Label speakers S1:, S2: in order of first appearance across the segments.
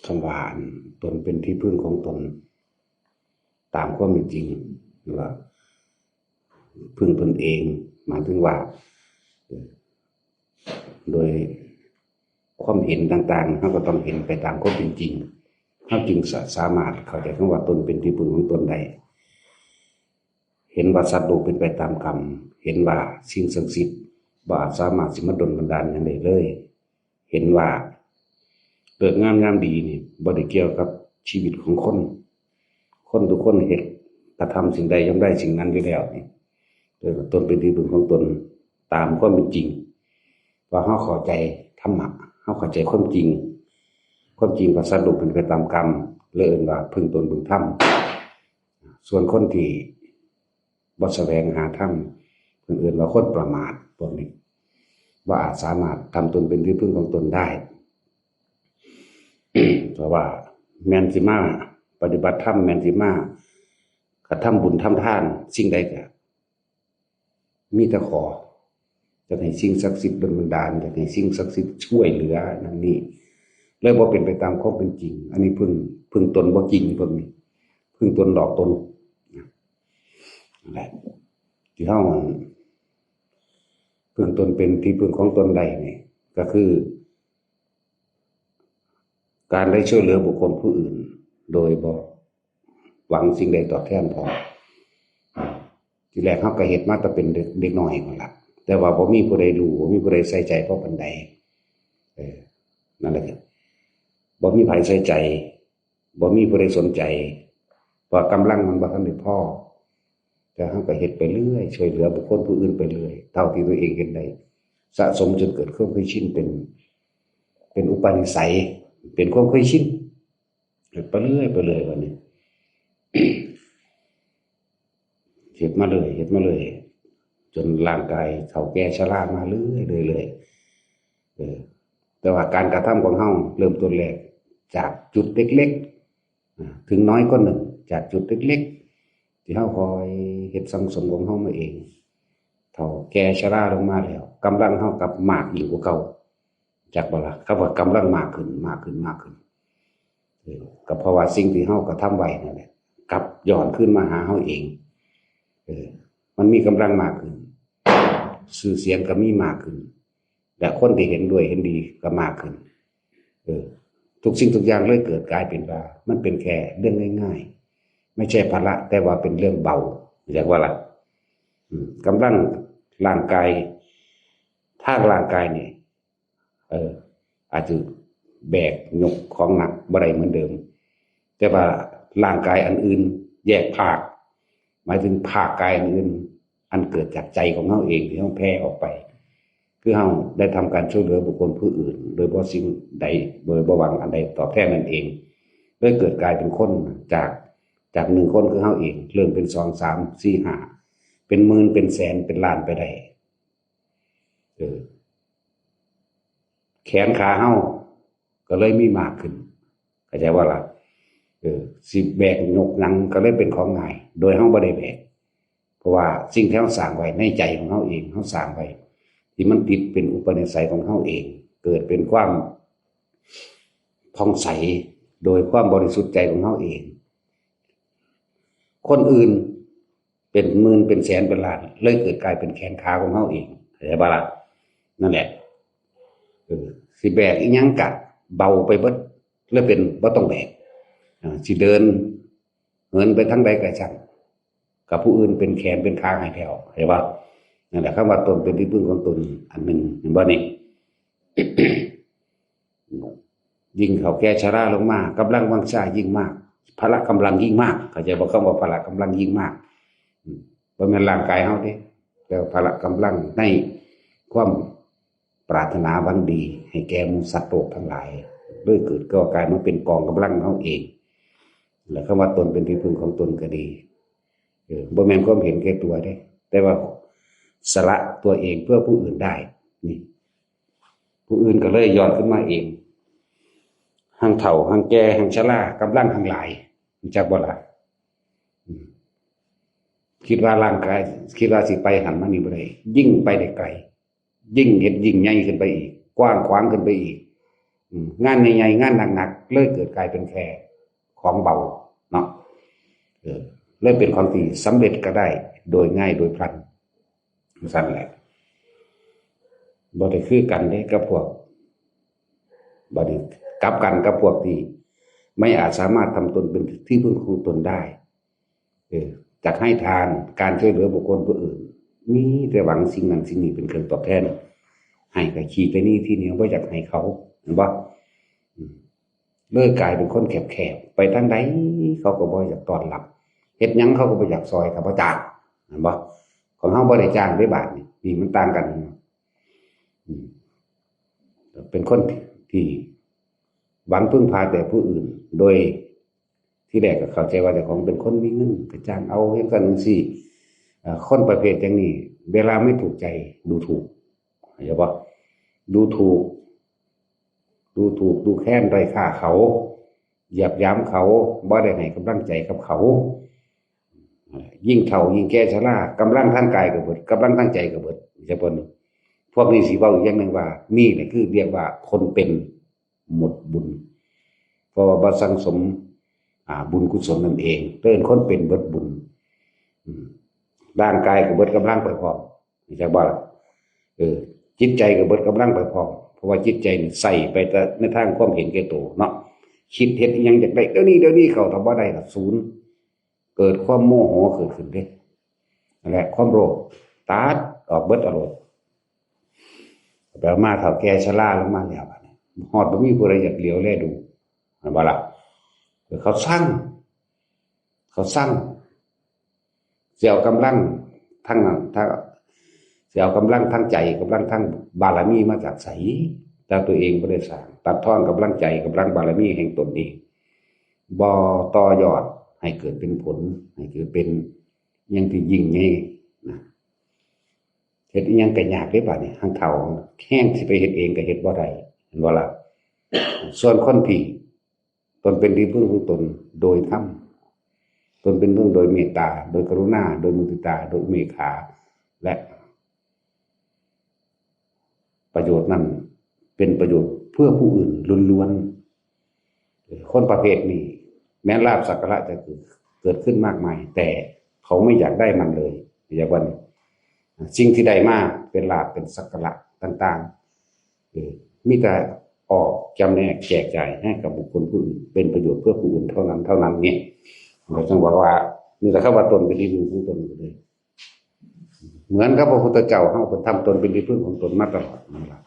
S1: คำว่าตนเป็นที่พึ่งของตนตามความเป็นจริงหรือว่าพึ่งตนเองหมายถึงว่าโดยความเห็นต่างๆเราก็ต้องเห็นไปตามความเป็นจริงเราจึงสามารถเข้าใจคำว่าตนเป็นที่พึ่งของตนได้เห็นว่าสัตว์โลกเป็นไปตามกรรมเห็นว่าสิ่งศักดิ์สิทธิ์บ่อาจสามารถสิมาดลบันดาลอย่างใดเลยเห็นว่าเลิกงามยามดีนี่บ่ได้เกี่ยวกับชีวิตของคนทุกคนเฮ็ดกระทำสิ่งใดย่อมได้สิ่งนั้นอยู่แล้วนี่โดยตนเป็นที่พึ่งของตนตามความเป็นจริงว่าเฮาเข้าใจธรรมะเฮาเข้าใจความจริงว่าสัตว์โลกเป็นไปตามกรรมเลยเอิ้นว่าพึ่งตนพึ่งธรรมส่วนคนที่บ่แสวงหาธรรมเพิ่นเอิ้นว่าคนประมาทพวกนี้ว่าอาจสามารถทำตนเป็นที่พึ่งของตนได้ เพราะว่าแม่นสิมาปฏิบัติธรรมแม่นสิมากระทำบุญทำทานสิ่งใดก็มีแต่ขอจะให้สิ่งศักดิ์สิทธิ์ดลบันดาลจะให้สิ่งศักดิ์สิทธิ์ช่วยเหลือนั่นนี่เลยบ่เป็นไปตามความเป็นจริงอันนี้พึ่งตนบ่จริงพวกนี้พึ่งตนหลอกตนนั่นแหละที่เฮาพึ่งตนเป็นที่พึ่งของตนได้นี่ก็คือการได้ช่วยเหลือบุคคลผู้อื่นโดยบ่หวังสิ่งใดตอบแทนพอทีแรกเฮาก็เฮ็ดมาแต่เป็นเด็กน้อยนั่นล่ะแต่ว่าบ่มีผู้ใดรู้บ่มีผู้ใดใส่ใจพอปานใดนั่นแหละบ่มีไผใส่ใจบ่มีผู้ใดสนใจเพราะกำลังมันบ่ทันได้พอแต่เฮาก็เฮ็ดไปเรื่อยช่วยเหลือบุคคลผู้อื่นไปเรื่อยเท่าที่ตัวเองเฮ็ดได้สะสมจนเกิดความเคยชินเป็นอุปนิสัยเป็นความเคยชินไปเรื่อยวันนี้ เฮ็ดมาเลยจนร่างกายเฒ่าแก่ชรามาเรื่อยแต่ว่าการกระทำของเฮาเริ่มต้นแรกจากจุดเล็กๆถึงน้อยก็หนึ่งจากจุดเล็กๆที่เฮาคอยเฮ็ดสังสมของเฮามาเองเฒ่าแก่ชราลงมาแล้วกำลังเฮากลับมากยิ่งกว่าเก่าจักบ่ล่ะคำว่ากำลังมากขึ้นก็เพราะว่าสิ่งที่เฮากระทำไว้นั่นแหละกลับย้อนขึ้นมาหาเฮาเองมันมีกำลังมากขึ้นชื่อเสียงก็มีมากขึ้นและคนที่เห็นด้วยเห็นดีก็มากขึ้นทุกสิ่งทุกอย่างเลยเกิดกลายเป็นว่ามันเป็นแค่เรื่องง่ายๆไม่ใช่ภาระแต่ว่าเป็นเรื่องเบาเรียกว่าอะไรกำลังร่างกายทางร่างกายนี่อาจจะแบกยกของหนักบ่ได้เหมือนเดิมแต่ว่าร่างกายอันอื่นแยกภาคหมายถึงภาคกายอันอื่นอันเกิดจากใจของเฮาเองที่เฮาแผ่ออกไปคือเฮาได้ทำการช่วยเหลือบุคคลผู้อื่นโดยบ่สิ่งใดโดยบ่หวังอันใดตอบแทนนั่นเองเลยเกิดกลายเป็นคนจากหนึ่งคนคือเฮาเองเริ่มเป็น2 3 4 5เป็นหมื่นเป็นแสนเป็นล้านไปได้แขนขาเฮาก็เลยมีมากขึ้นเข้าใจว่าล่ะสิแบกยกหนังก็เลยเป็นของง่ายโดยเฮาบ่ได้แบกเพราะว่าสิ่งที่เฮาสร้างไว้ในใจของเฮาเองเฮาสร้างไว้ที่มันติดเป็นอุปนิสัยของเฮาเองเกิดเป็นความผ่องใสโดยความบริสุทธิ์ใจของเฮาเองคนอื่นเป็นหมื่นเป็นแสนเป็นล้านเลยเกิดกลายเป็นแขนขาของเฮาเองเข้าใจบ่ล่ะนั่นแหละสิแบกอีหยังกะเบาไปเบิดเลยเป็นบ่ต้องแบกสิเดินเหินไปทางใดก็ช่างกับผู้อื่นเป็นแขนเป็นขาให้แถวเห็นป่ะนั่นแหละคำว่าตนเป็นที่พึ่งของตนอันหนึ่งเห็นป่ะนี่ ยิ่งเขาแก่ชราลงมากำลังวังชายิ่งมากพละกำลังยิ่งมากเข้าใจบ่คำว่าพละกำลังยิ่งมากบ่แม่นร่างกายเฮาเด้แต่พละกำลังในความปรารถนาหวังดีให้แก่หมู่สัตว์โลกทั้งหลายด้วยเกิดก็กลายมาเป็นกองกำลังเฮาเองและคำว่าตนเป็นที่พึ่งของตนก็ดีบ่แม่นความเห็นแก่ตัวเด้แต่ว่าสละตัวเองเพื่อผู้อื่นได้นี่ผู้อื่นก็เลยย้อนขึ้นมาเองหังเฒ่าหังแก่หังชรากำลังหังหลายจักบ่ล่ะคิดว่าร่างกายคิดว่าสิไปหันมานี่บ่ได้ยิ่งไปได้ไกลยิ่งเห็นยิ่งใหญ่ขึ้นไปอีกกว้างขวางขึ้นไปอีก งานใหญ่ๆงานหนักๆเลยเกิดกลายเป็นแค่ของเบาเนาะเลยเป็นของที่สำเร็จก็ได้โดยง่ายโดยพลันสั่นแหละบ่ได้คือกันเด้กับพวกบ่ได้กลับกันกับพวกที่ไม่อาจสามารถทำตนเป็นที่พึ่งของตนได้จากให้ทานการช่วยเหลือบุคคลผู้อื่นมีแต่หวังสิ่งนั้นสิ่งนี้เป็นเครื่องตอบแทนให้กับขี้ไปนี่ที่เหนียวบ่อยากให้เขาเห็นบ่เลยกลายเป็นคนแคบๆไปทางใดเขาก็บ่อยากต้อนรับเฮ็ดหยังเขาก็บ่อยากซอยเขาบ่จ้างเห็นบ่ของเฮาบ่ได้จ้างด้วยบาทนี่มันต่างกันเป็นคนที่หวังพึ่งพาแต่ผู้อื่นโดยที่แรกก็เข้าใจว่าเจ้าของเป็นคนมีเงินก็จ้างเอาเฮ็ดกันจังซี่คนประเภทอย่างนี้เวลาไม่ถูกใจดูถูกเข้าใจบ่ดูถูกดูแค้นด้อยค่าเขาเหยียบย้ำเขาบ่ได้ให้กำลังใจกับเขายิ่งเฒ่ายิ่งแก่ชรากำลังทางกายก็เบิดกำลังทางใจก็เบิดจะบ่นี่พวกนี้สิเว้าอีกอย่างนึงว่านี่แหละคือเรียกว่าคนเป็นหมดบุญเพราะว่าบ่สังสมบุญกุศลนั่นเองเอิ้นคนเป็นเบิดบุญร่างกายก็เบิดกำลังไปพร้อมจักบ่ล่ะจิตใจก็เบิดกำลังไปพร้อมเพราะว่าจิตใจนี่ใส่ไปแต่ในทางความเห็นแก่ตัวเนาะคิดเฮ็ดอีหยังอยากได้เดี๋ยวนี้เขาถ้าบ่ได้ล่ะศูนย์เกิดความโมโหเกิดขึ้นเด้นั่นแหละความโลภตัดออกเบิดอารมณ์แปลมาเฒ่าแก่ชราลงมาแล้วบัดนี้ฮอดบ่มีผู้ใดอยากเหลียวแลดูเห็นบ่ล่ะเขาสร้างเสียกำลังทั้งนั้นถ้าเสียกำลังทั้งใจกำลังทั้งบารมีมาจากไสแต่ตัวเองบ่ได้สร้างตัดทอนกำลังใจกำลังบารมีแห่งตนเองบ่ต่อยอดให้เกิดเป็นผลให้เกิดเป็นอย่างที่ยิ่งใหญ่นะเฮ็ดอีหยังก็ยากเด้บัดนี้หั้งเฒ่าแห้งสิไปเฮ็ดเองก็เฮ็ดบ่ได้เห็นบ่ล่ะส่วนคนที่ตนเป็นที่พึ่งของตนโดยธรรมตนเป็นพึ่งโดยเมตตาโดยกรุณาโดยมุทิตาโดยอุเบกขาและประโยชน์นั้นเป็นประโยชน์เพื่อผู้อื่นล้วนๆคนประเภทนี้แม้ลาภสักการะจะเกิดขึ้นมากมายแต่เขาไม่อยากได้มันเลยอย่างวันสิ่งที่ได้มาเป็นลาภเป็นสักการะต่างๆมีแต่ออกจำแนกแจกจ่ายให้กับบุคคลผู้อื่นเป็นประโยชน์เพื่อผู้อื่นเท่านั้นเนี่ยเราต้องบอกว่านี่แหละครับว่าตนเป็นที่พึ่งของตนเลยเหมือนกับพระพุทธเจ้าเฮาเพิ่นทำตนเป็นที่พึ่งของตนมาตลอดนั่นล่ะ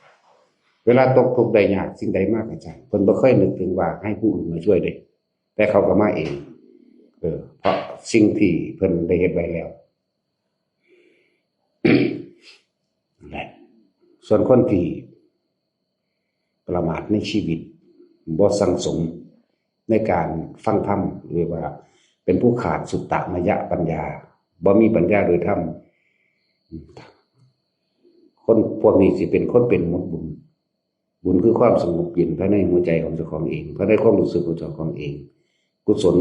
S1: เวลาตกทุกข์ได้ยากสิ่งใดมากอาจารย์เพิ่นบ่เคยนึกถึงว่าให้ผู้อื่นมาช่วยเด้แต่เขาก็มาเองเพราะสิ่งที่เพิ่นได้เฮ็ดไว้แล้วนั่นแหละส่วนคนที่ประมาทในชีวิตบ่สังสมในการฟังธรรมหรือว่าเป็นผู้ขาดสุตตมยปัญญาบ่มีปัญญาโดยธรรมคนพวกนี้สิเป็นคนเป็นหมดบุญคือความสงบเย็นภายในหัวใจของเจ้าของเองภายในความรู้สึกของเจ้าของเองกุศล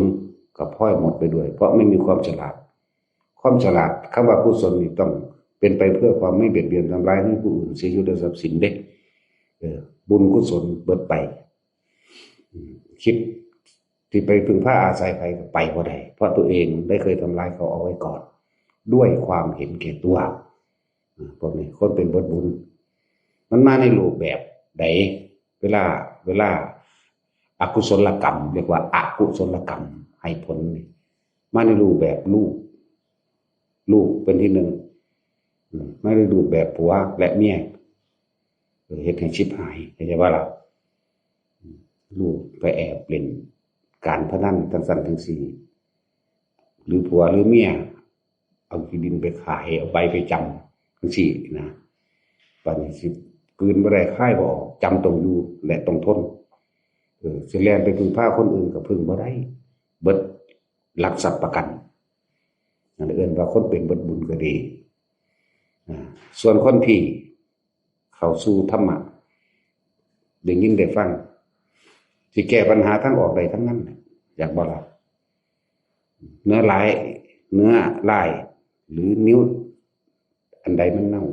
S1: ก็พลอยหมดไปด้วยเพราะไม่มีความฉลาดคำว่ากุศลนี่ต้องเป็นไปเพื่อความไม่เบียดเบียนทำร้ายให้ผู้อื่นเสียชีวิตทรัพย์สินเด้บุญกุศลเบิดไปคิดที่ไปพึ่งพาอาศัยไปก็ไปบ่ได้เพราะตัวเองได้เคยทำลายเขาเอาไว้ก่อนด้วยความเห็นแก่ตัวพวกนี้คนเป็นบุญมันมาในรูปแบบใดเวลาอกุศลกรรมเรียกว่าอกุศลกรรมให้ผลมาในรูปแบบลูกเป็นที่หนึ่งไม่ได้รูปแบบผัวและเมียเฮ็ดให้ชิบหายเข้าใจว่าล่ะลูกไปแอบเล่นการพนันทั้งสั้นทั้งสี่หรือผัวหรือเมียเอาที่ดินไปขายเอาใบไปจำทั้งสี่นะปานนี้สิคืนบ่ได้ค่ายบ่ออกจำต้องอยู่และต้องทนสิแล่นไปพึ่งพาคนอื่นก็พึ่งบ่ได้เบิดหลักทรัพย์ประกันนั่นเอิ้นว่าคนเป็นเบิดบุญก็ดีส่วนคนที่เข้าสู่ธรรมะได้ยินได้ฟังสิแก้ปัญหาทั้งออกได้ทั้งนั้นอยากบ่ล่ะเนื้อลายหรือนิ้วอันใดมันเน่า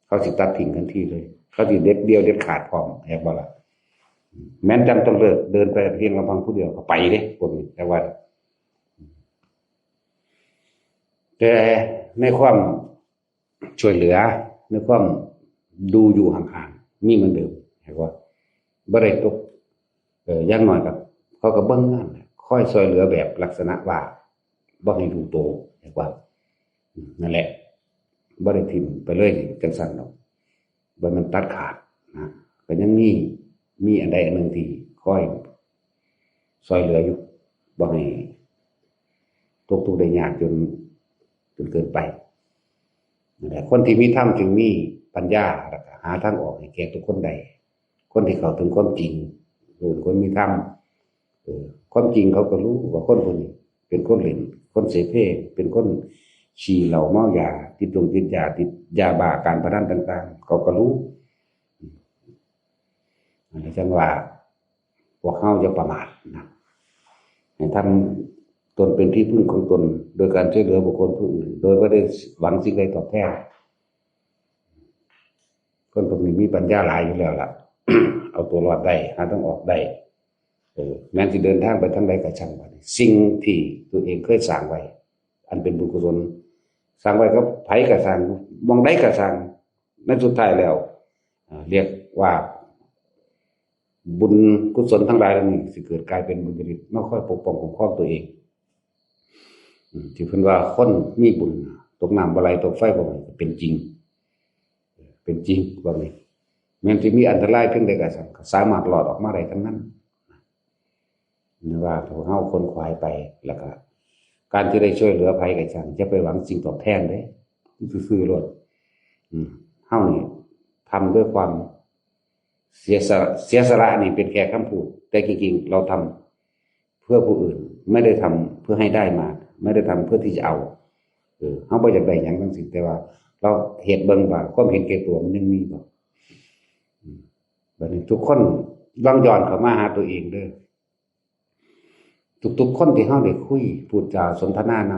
S1: เขาสิตัดทิ้งทันทีเลยเขาสิเด็ดเดียวเด็ดขาดพร้อมอยากบ่ล่ะ แม้นจำต้องเลิกเดินไปเพียงลำพังผู้เดียวก็ไปเด้พวกนี้แต่ว่าแต่ในความช่วยเหลือในความดูอยู่ห่างๆมีเหมือนเดิมเห็นว่าบ่ได้ตกอย่างน้อยกับเขาก็เบิ่งงานค่อยช่วยเหลือแบบลักษณะว่าบ่ให้ดูโตเห็นว่านั่นแหละบ่ได้ทิ่มไปเลยจังซั่นดอกบ่มันตัดขาดนะก็ยังมีอันใดอันหนึ่งที่ค่อยช่วยเหลืออยู่บ่ให้ตกทุกข์ได้ยากจนเกินไปนั่นแหละคนที่มีธรรมจึงมีปัญญาแล้วก็หาทางออกให้แก่ทุกคนได้คนที่เข้าถึงความจริงคนมีธรรมความจริงเขาก็รู้ว่าคนนี้เป็นคนเล่นคนเสพเพเป็นคนฉี่เหล้าเมายาติดยาติดยาบ้าการพนันต่างๆเขาก็รู้อันนี้จังว่าพวกเขาจะประมาทนะให้ทำตนเป็นที่พึ่งของตนโดยการช่วยเหลือบุคคลผู้อื่นโดยไม่ได้หวังสิ่งใดตอบแทนคนพวกนี้มีปัญญาหลายอยู่แล้วล่ะ เอาตัวรอดได้หาทางออกได้แม้จะเดินทางไปทางใดก็ช่างไปสิ่งที่ตัวเองเคยสร้างไว้อันเป็นบุญกุศลสร้างไว้ก็ไผก็สร้างมองได้ก็สร้างในสุดท้ายแล้วเรียกว่าบุญกุศลทั้งหลายเหล่านี้สิเกิดกลายเป็นบุญจริตไม่ค่อยปกป้องคุ้มครองตัวเองที่เพิ่นว่าคนมีบุญตกน้ำบ่ไหลตกไฟบ่ไหม้เป็นจริงว่าไงแม้จะมีอันตรายเพียงใดก็สามารถหลอดออกมาได้ทั้งนั้นนี่ว่าพวกเฮาคนควายไปแล้วก็การที่ได้ช่วยเหลือภัยกับฉันจะไปหวังสิ่งตอบแทนเด้ซื่อๆโลดเฮานี่ทำด้วยความเสียสละนี่เป็นแค่คำพูดแต่จริงๆเราทำเพื่อผู้อื่นไม่ได้ทำเพื่อให้ได้มาไม่ได้ทำเพื่อที่จะเอาเฮาบ่อยากได้หยังทั้งสิ้นแต่ว่าเราเหตุเบิ่งว่าความเห็นแก่ตัวมันยังมีบ่บัดนี้ทุกคนลองย้อนเข้ามาหาตัวเองเด้อทุกๆคนที่เฮาได้คุยพูดจาสนทนาน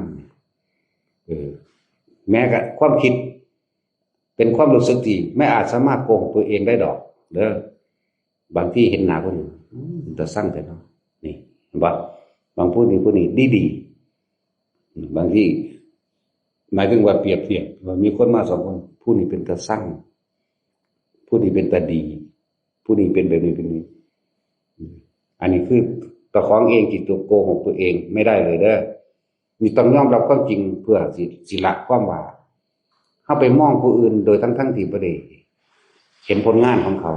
S1: ำแม้กับความคิดเป็นความรู้สึกที่ไม่อาจสามารถโกหกตัวเองได้ดอกเด้อบางที่เห็นหน้าคนอื่นแต่สั่งแต่เนาะนี่บางผู้นี้ดีบางที่หมายถึงว่าเปรียบเทียบว่ามีคนมาสองคนผู้นี้เป็นตาสั่งผู้นี้เป็นตาดีผู้นี้เป็นแบบนี้เป็นนี้อันนี้คือตะของเองจิตตัวโกหกตัวเองไม่ได้เลยเด้อมีต้องยอมรับความจริงเพื่อสิละความว่าเข้าไปมองผู้อื่นโดยทั้งที่บ่ได้เห็นผลงานของเขา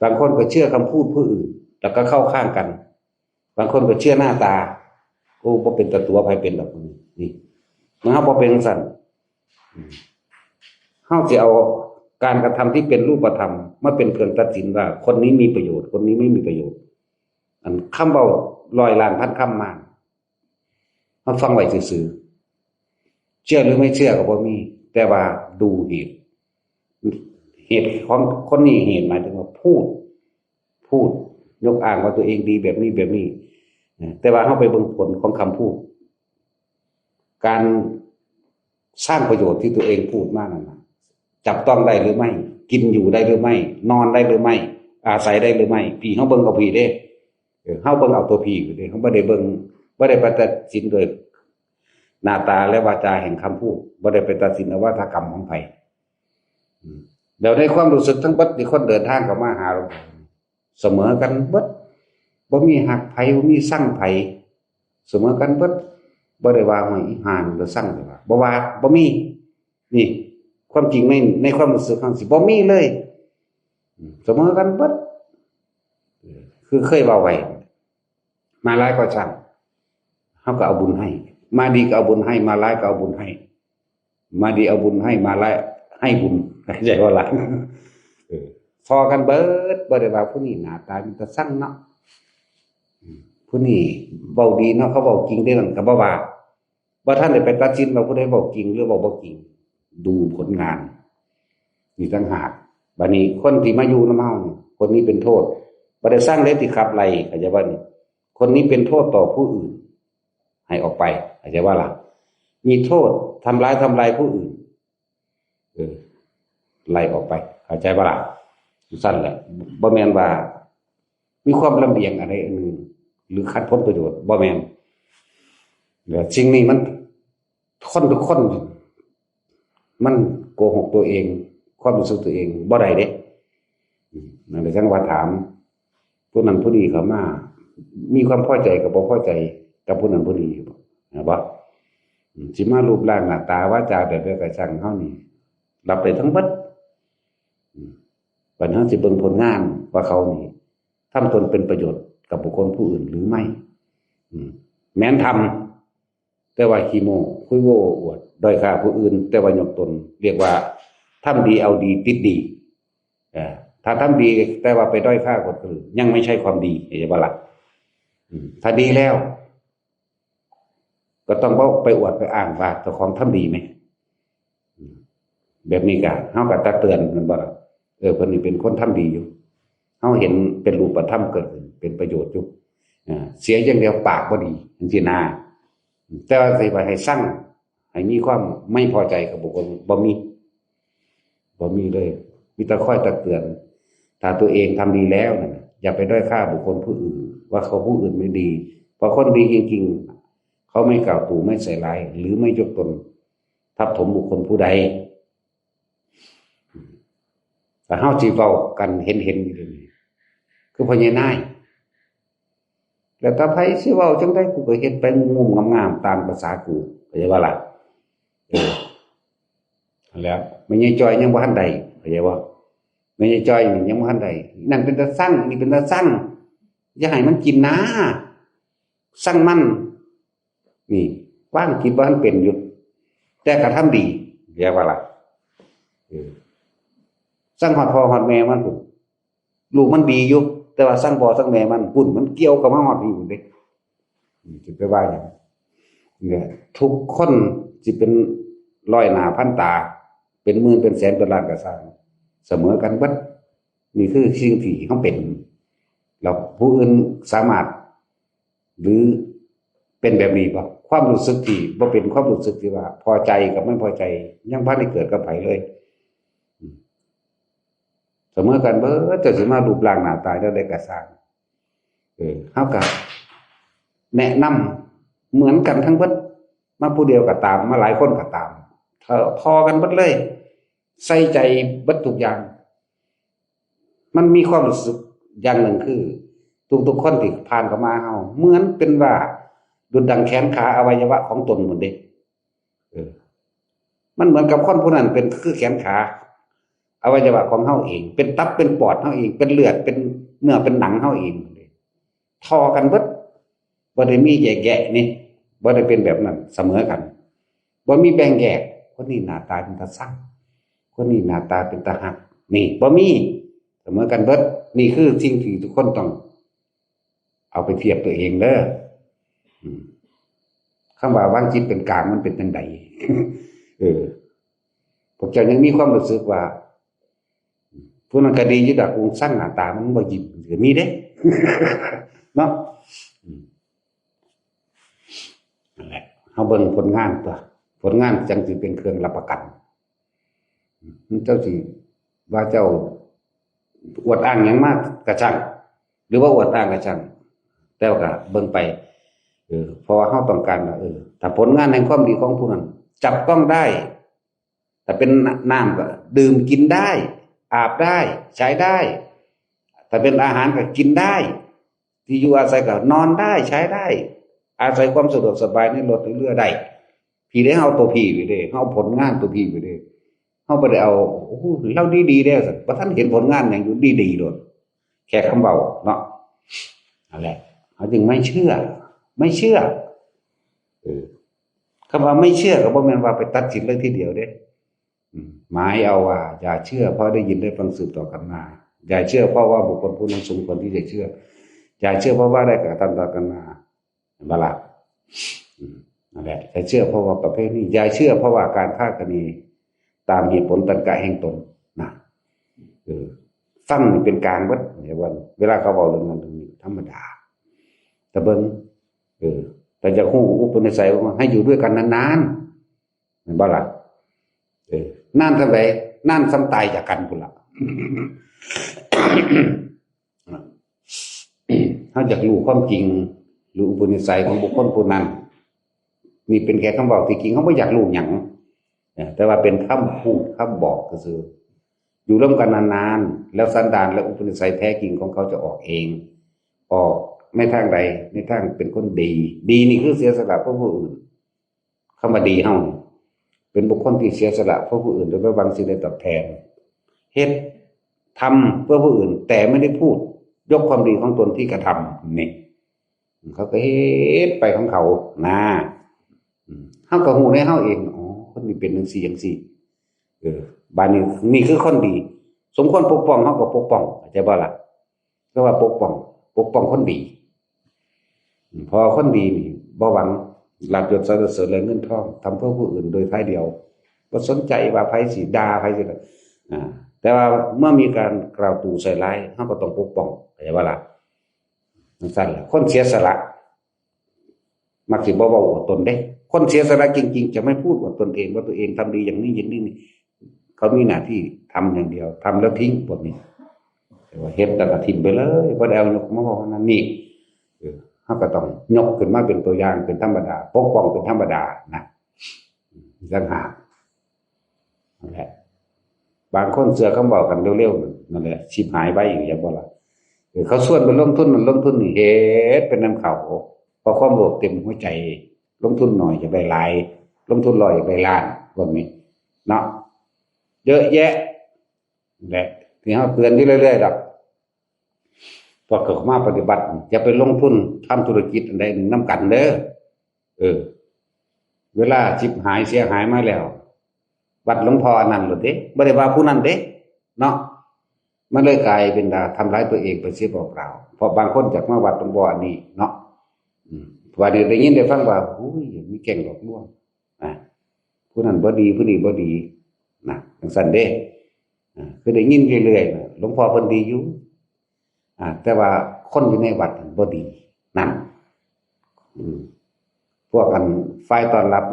S1: บางคนก็เชื่อคำพูดผู้อื่นแล้วก็เข้าข้างกันบางคนก็เชื่อหน้าตาโอ้บ่เป็นตะตัวไผเป็นดอกนี่มันเฮาบ่เป็นจังซั่นเฮาสิเอาการกระทำที่เป็นรูปธรรมมาเป็นเครื่องตัดสินว่าคนนี้มีประโยชน์คนนี้ไม่มีประโยชน์อันคำเว้าร้อยล้านพันคำมาเฮาฟังไว้ซื่อๆเชื่อหรือไม่เชื่อก็บ่มีแต่ว่าดูเหตุของคนนี้เหตุหมายถึงว่าพูดยกอ้างว่าตัวเองดีแบบนี้แต่ว่าเฮาไปเบิ่งผลของคำพูดการสร้างประโยชน์ที่ตัวเองพูดมานั่นน่ะจับต้องได้หรือไม่กินอยู่ได้หรือไม่นอนได้หรือไม่อาศัยได้หรือไม่พี่เฮาเบิ่งเอาพี่เด้เฮาเบิ่งเอาตัวพี่อยู่เด้เฮาบ่ได้เบิ่งบ่ได้ไปตัดสินโดยหน้าตาและวาจาแห่งคำพูดบ่ได้ไปตัดสินเอาวาทกรรมของไผเดี๋ยวในความรู้สึกทั้งเบิดที่คนเดินทางเข้ามาหาเราเสมอกันเบิดบ่มีหักไผบ่มีสั่งไผเสมอกันเบิดบ่ได้ว่าหอยอีห่านหรือสั่งเลยว่าบ่มีนี่ความจริงในความรู้สึกของสิบ่มีเลยเสมอกันเบิดคือเคยเว้าไว้มาหลายก็ช่างเฮาก็เอาบุญให้มาดีก็เอาบุญให้มาหลายก็เอาบุญให้มาดีเอาบุญให้มาหลายให้บุญเข้าใจว่าล่ะพอกันเบิดบ่ได้ว่าผู้นี้หน้าตามันตะสั่งเนาะผู้นี้เว้าดีเนาะเขาเว้าจริงเด้นั่นก็บ่ว่าท่านได้ไปตัดสินว่าผู้ใดเว้าจริงหรือเว้าบ่จริงดูผลงานนี่ต่างหากบัดนี้คนที่มาอยู่นำเฮาคนนี้เป็นโทษบ่ได้สร้างเลสที่ขับไล่เข้าใจว่านี่คนนี้เป็นโทษต่อผู้อื่นให้ออกไปเข้าใจว่าล่ะมีโทษทำร้ายผู้อื่นไล่ออกไปเข้าใจว่าล่ะสั้นแหละบ่แม่นว่า มีความลำเอียงอะไรอันหนึ่งหรือขัดผลประโยชน์บ่แม่นแล้วสิ่งนี้มันคนทุกคนมันโกหกตัวเองความรู้สึกตัวเองบ่ได้เด้นั่นแหละจังว่าถามผู้นั้นผู้นี้เขามามีความพอใจกับบ่พอใจกับผู้นั้นผู้นี้นะบ่สิมารูปร่างหน้าตาวาจาแบบใดก็ช่างเฮานี่รับไปทั้งเบิดบัดเฮาสิเบิ่งผลงานว่าเขานี่ทำตนเป็นประโยชน์กับบุคคลผู้อื่นหรือไม่แม้นทำแต่ว่าขี้โม้คุยโว้อวดด้อยค่าผู้อื่นแต่ว่ายกตนเรียกว่าทำดีเอาดีติดดีถ้าทำดีแต่ว่าไปด้อยค่าคนอื่นยังไม่ใช่ความดีเห็นบ่ล่ะถ้าดีแล้วก็ต้องไปอวดไปอ้างว่าเจ้าของทำดีไหมแบบนี้ก็เฮาก็ตักเตือนมันบ่ล่ะเพิ่นนี่เป็นคนทำดีอยู่เฮาเห็นเป็นรูปธรรมเกิดขึ้นเป็นประโยชน์อยู่เสียอย่างเดียวปากบ่ดีจังซี่นะแต่ว่าสิว่าให้สร้างให้มีความไม่พอใจกับบุคคลบ่มีเลยมีแต่ค่อยตักเตือนถ้าตัวเองทำดีแล้วนะอย่าไปด้อยค่าบุคคลผู้อื่นว่าเขาผู้อื่นไม่ดีเพราะคนดีจริงๆเขาไม่กล่าวตู่ไม่ใส่ร้ายหรือไม่ยกตนทับถมบุคคลผู้ใดแต่เฮาสิเว้ากันเห็นอยู่เลยคือพ่อใหญ่นายแล้วถ้าไผสิเว้าจังได๋กูก็เฮ็ดไปงุ่มๆงามๆตามภาษากูเข้าใจบ่ล่ะแล้วไม่ใช่จอยยังบ่ทันใดเข้าใจบ่ไม่ใช่จอยนี่ยังบ่ทันใดนั่นเป็นตาสั่งนี่เป็นตาสั่งอย่าให้มันกินนะสั่งมันนี่ว่างคิดว่ามันเป็นอยู่แต่ก็ทำดีเรียกว่าล่ะสั่งฮอดพ่อฮอดแม่มันพุ่นลูกมันดีอยู่แต่ว่าสั่งพ่อสั่งแม่มันพุ่นมันเกี่ยวกับมาฮอดนี่พุ่นเด้สิไปว่าหยังเนี่ยทุกคนสิเป็นร้อยหน้าพันตาเป็นหมื่นเป็นแสนเป็นล้านก็สร้างเสมอกันเบิดนี่คือสิ่งที่เฮาเป็นแล้วผู้อื่นสามารถหรือเป็นแบบนี้บ่ความรู้สึกที่บ่เป็นความรู้สึกที่ว่าพอใจกับไม่พอใจยังบ่ได้เกิดกับไผเลยเสมอกันเบิดจะสิมารูปร่างหน้าตาจังได๋ก็สร้างเฮาก็แนะนำเหมือนกันทั้งเบิดมาผู้เดียวก็ตามมาหลายคนก็ตามพอกันเบิดเลยใส่ใจเบิดทุกอย่างมันมีความรู้สึกอย่างหนึ่งคือทุกคนที่ผ่านเข้ามาเฮาเหมือนเป็นว่าดุจดังแขนขาอวัยวะของตนหมดเด้มันเหมือนกับคนผู้นั้นเป็นคือแขนขาอวัยวะของเฮาเองเป็นตับเป็นปอดเฮาเองเป็นเลือดเป็นเนื้อเป็นหนังเฮาเองทอกันเบิดบ่ได้มีแยกๆนี่บ่ได้เป็นแบบนั้นเสมอกันบ่มีแบ่งแยกคนนี้หน้าตาเป็นตาสั่งคนนี้หน้าตาเป็นตาหักนี่บ่มีเสมอกันเบิดนี่คือสิ่งที่ทุกคนต้องเอาไปเทียบตัวเองเด้อคำว่าวางจิตเป็นกลางมันเป็นจังได๋พวกเจ้ายังมีความรู้สึกว่าผู้นั้นก็ดีอยู่ดอกองค์สั่งหน้าตามันบ่ยิ้มก็มีเด้ เนาะนั่นแหละเฮาเบิ่งผลงานตัวผลงานจังสิเป็นเครื่องรับประกันเจ้าสิว่าเจ้าอวดอ้างหยังมากก็ช่างหรือว่าอวดอ้างก็ช่างแต่ก็เบิ่งไปเพราะว่าเฮาต้องการว่าถ้าผลงานแห่งความดีของผู้นั้นจับต้องได้ถ้าเป็นน้ำก็ดื่มกินได้อาบได้ใช้ได้ถ้าเป็นอาหารก็กินได้ที่อยู่อาศัยก็นอนได้ใช้ได้อาศัยความสะดวกสบายในรถในเรือได้พี่ได้เฮาตัวพี่ไปเด้เฮาผลงานตัวพี่ไปเด้เฮาบ่ได้เอาโอ้โหเราดีๆเด้อบ่ทันเห็นผลงานหยังอยู่ดีๆโลดแค่คำเว้าเนาะนั่นแหละเฮาจึงไม่เชื่อคำว่าไม่เชื่อก็บ่แม่นว่าไปตัดสินเลยทีเดียวเด้หมายเอาว่าอย่าเชื่อเพราะได้ยินได้ฟังสืบต่อกันมาอย่าเชื่อเพราะว่าบุคคลผู้นั้นสมควรที่จะเชื่ออย่าเชื่อเพราะว่าได้กระทำต่อกันมาบ่ล่ะนั่นแหละอย่าเชื่อเพราะว่าประเภทนี้อย่าเชื่อเพราะว่าการฆ่ากันนี้ตามเหตุผลตรรกะแห่งตนนะฟังนี่เป็นกลางเบิดเวลาเขาเว้าเรื่องนั้นเรื่องนี้ธรรมดาแต่เบิ่งแต่จะฮู้อุปนิสัยว่าให้อยู่ด้วยกันนานๆแม่นบ่ล่ะนานเท่าไหร่นานซ้ำตายจากกันพุ่นล่ะ เฮาอยากรู้ความจริงรู้อุปนิสัยของบุคคลผู้นั้นนี่เป็นแค่คำบอกที่จริงเขาบ่อยากรู้หยังแต่ว่าเป็นคำพูดคำบอกก็คืออยู่ร่วมกันนานๆแล้วสันดานและอุปนิสัยแท้จริงของเขาจะออกเองออกในทางใดในทางเป็นคนดีดีนี่คือเสียสละเพื่อผู้อื่นคำว่าดีเฮาเป็นบุคคลที่เสียสละเพื่อผู้อื่นโดยไม่หวังสิ่งใดตอบแทนเฮ็ดทำเพื่อผู้อื่นแต่ไม่ได้พูดยกความดีของตนที่กระทำนี่เขาก็เฮ็ดไปของเขานะเฮาก็ฮู้ในเฮาเองอ๋อคนนี้เป็นจังซี่จังซี่บ้านนี้นี่คือคนดีสมควรปกป้องเฮาก็ปกป้องเข้าใจบ่ล่ะก็ว่าปกป้องคนดีพอคนดีนี่บ่หวังลาภยศสรรเสริญและเงินทองทำเพื่อผู้อื่นโดยท้ายเดียวบ่สนใจว่าไผสิด่าไผสิแต่ว่าเมื่อมีการกล่าวตู่ใส่ร้ายเฮาก็ต้องปกป้องเข้าใจบ่ล่ะนั่นซั่นล่ะคนเสียสละมักสิบ่เว้าอวดตนเด้คนเสียสละจริงๆจะไม่พูดอวดตนเองว่าตัวเองทำดีอย่างนี้อย่างนี้นี่เขามีหน้าที่ทำอย่างเดียวทำแล้วทิ้งพวกนี้แต่ว่าเฮ็ดแล้วก็ทิ้งไปเลยบ่ได้เอายกมาบอกนั่นนี่เฮาก็ต้องยกขึ้นมาเป็นตัวอย่างเป็นธรรมดาปกป้องเป็นธรรมดานะจังหากนั่นแหละบางคนเสือเขาบอกกันเร็วๆนั่นแหละชิบหายไปอย่างเงี้ยบ่ล่ะเขาชวนไปลงทุนนั่นลงทุนนี่เฮ็ดเป็นน้ำเขาเพราะความโลภเต็มหัวใจลงทุนหน่อยจะได้หลายลงทุน100จะได้ล้านพวกนี้เนาะเยอะแยะแหละที่เฮาเตือนอยู่เรื่อยๆดอกพอเข้ามาปฏิบัติอย่าไปลงทุนทำธุรกิจอันใดหนึ่งนำกันเด้อเวลาชิบหายเสียหายมาแล้ววัดหลวงพ่ออันนั้นหรือเด้บ่ได้ว่าผู้นั้นเด้เนาะมันเลยกลายเป็นทำร้ายตัวเองไปเสียเปล่าๆเพราะบางคนจากมาวัดหลวงพ่ออันนี้เนาะว่าได้ยินได้ฟังว่าอุ้ยมีแก่งหลอกลวงผู้นั้นบ่ดีผู้นี้บ่ดีนะจังซั่นเด้คือได้ยินเรื่อยๆหลวงพ่อเพิ่นดีอยู่แต่ว่าคนอยู่ในวัดบ่ดีนั่นพวกกันฝ่ายต้อนรับ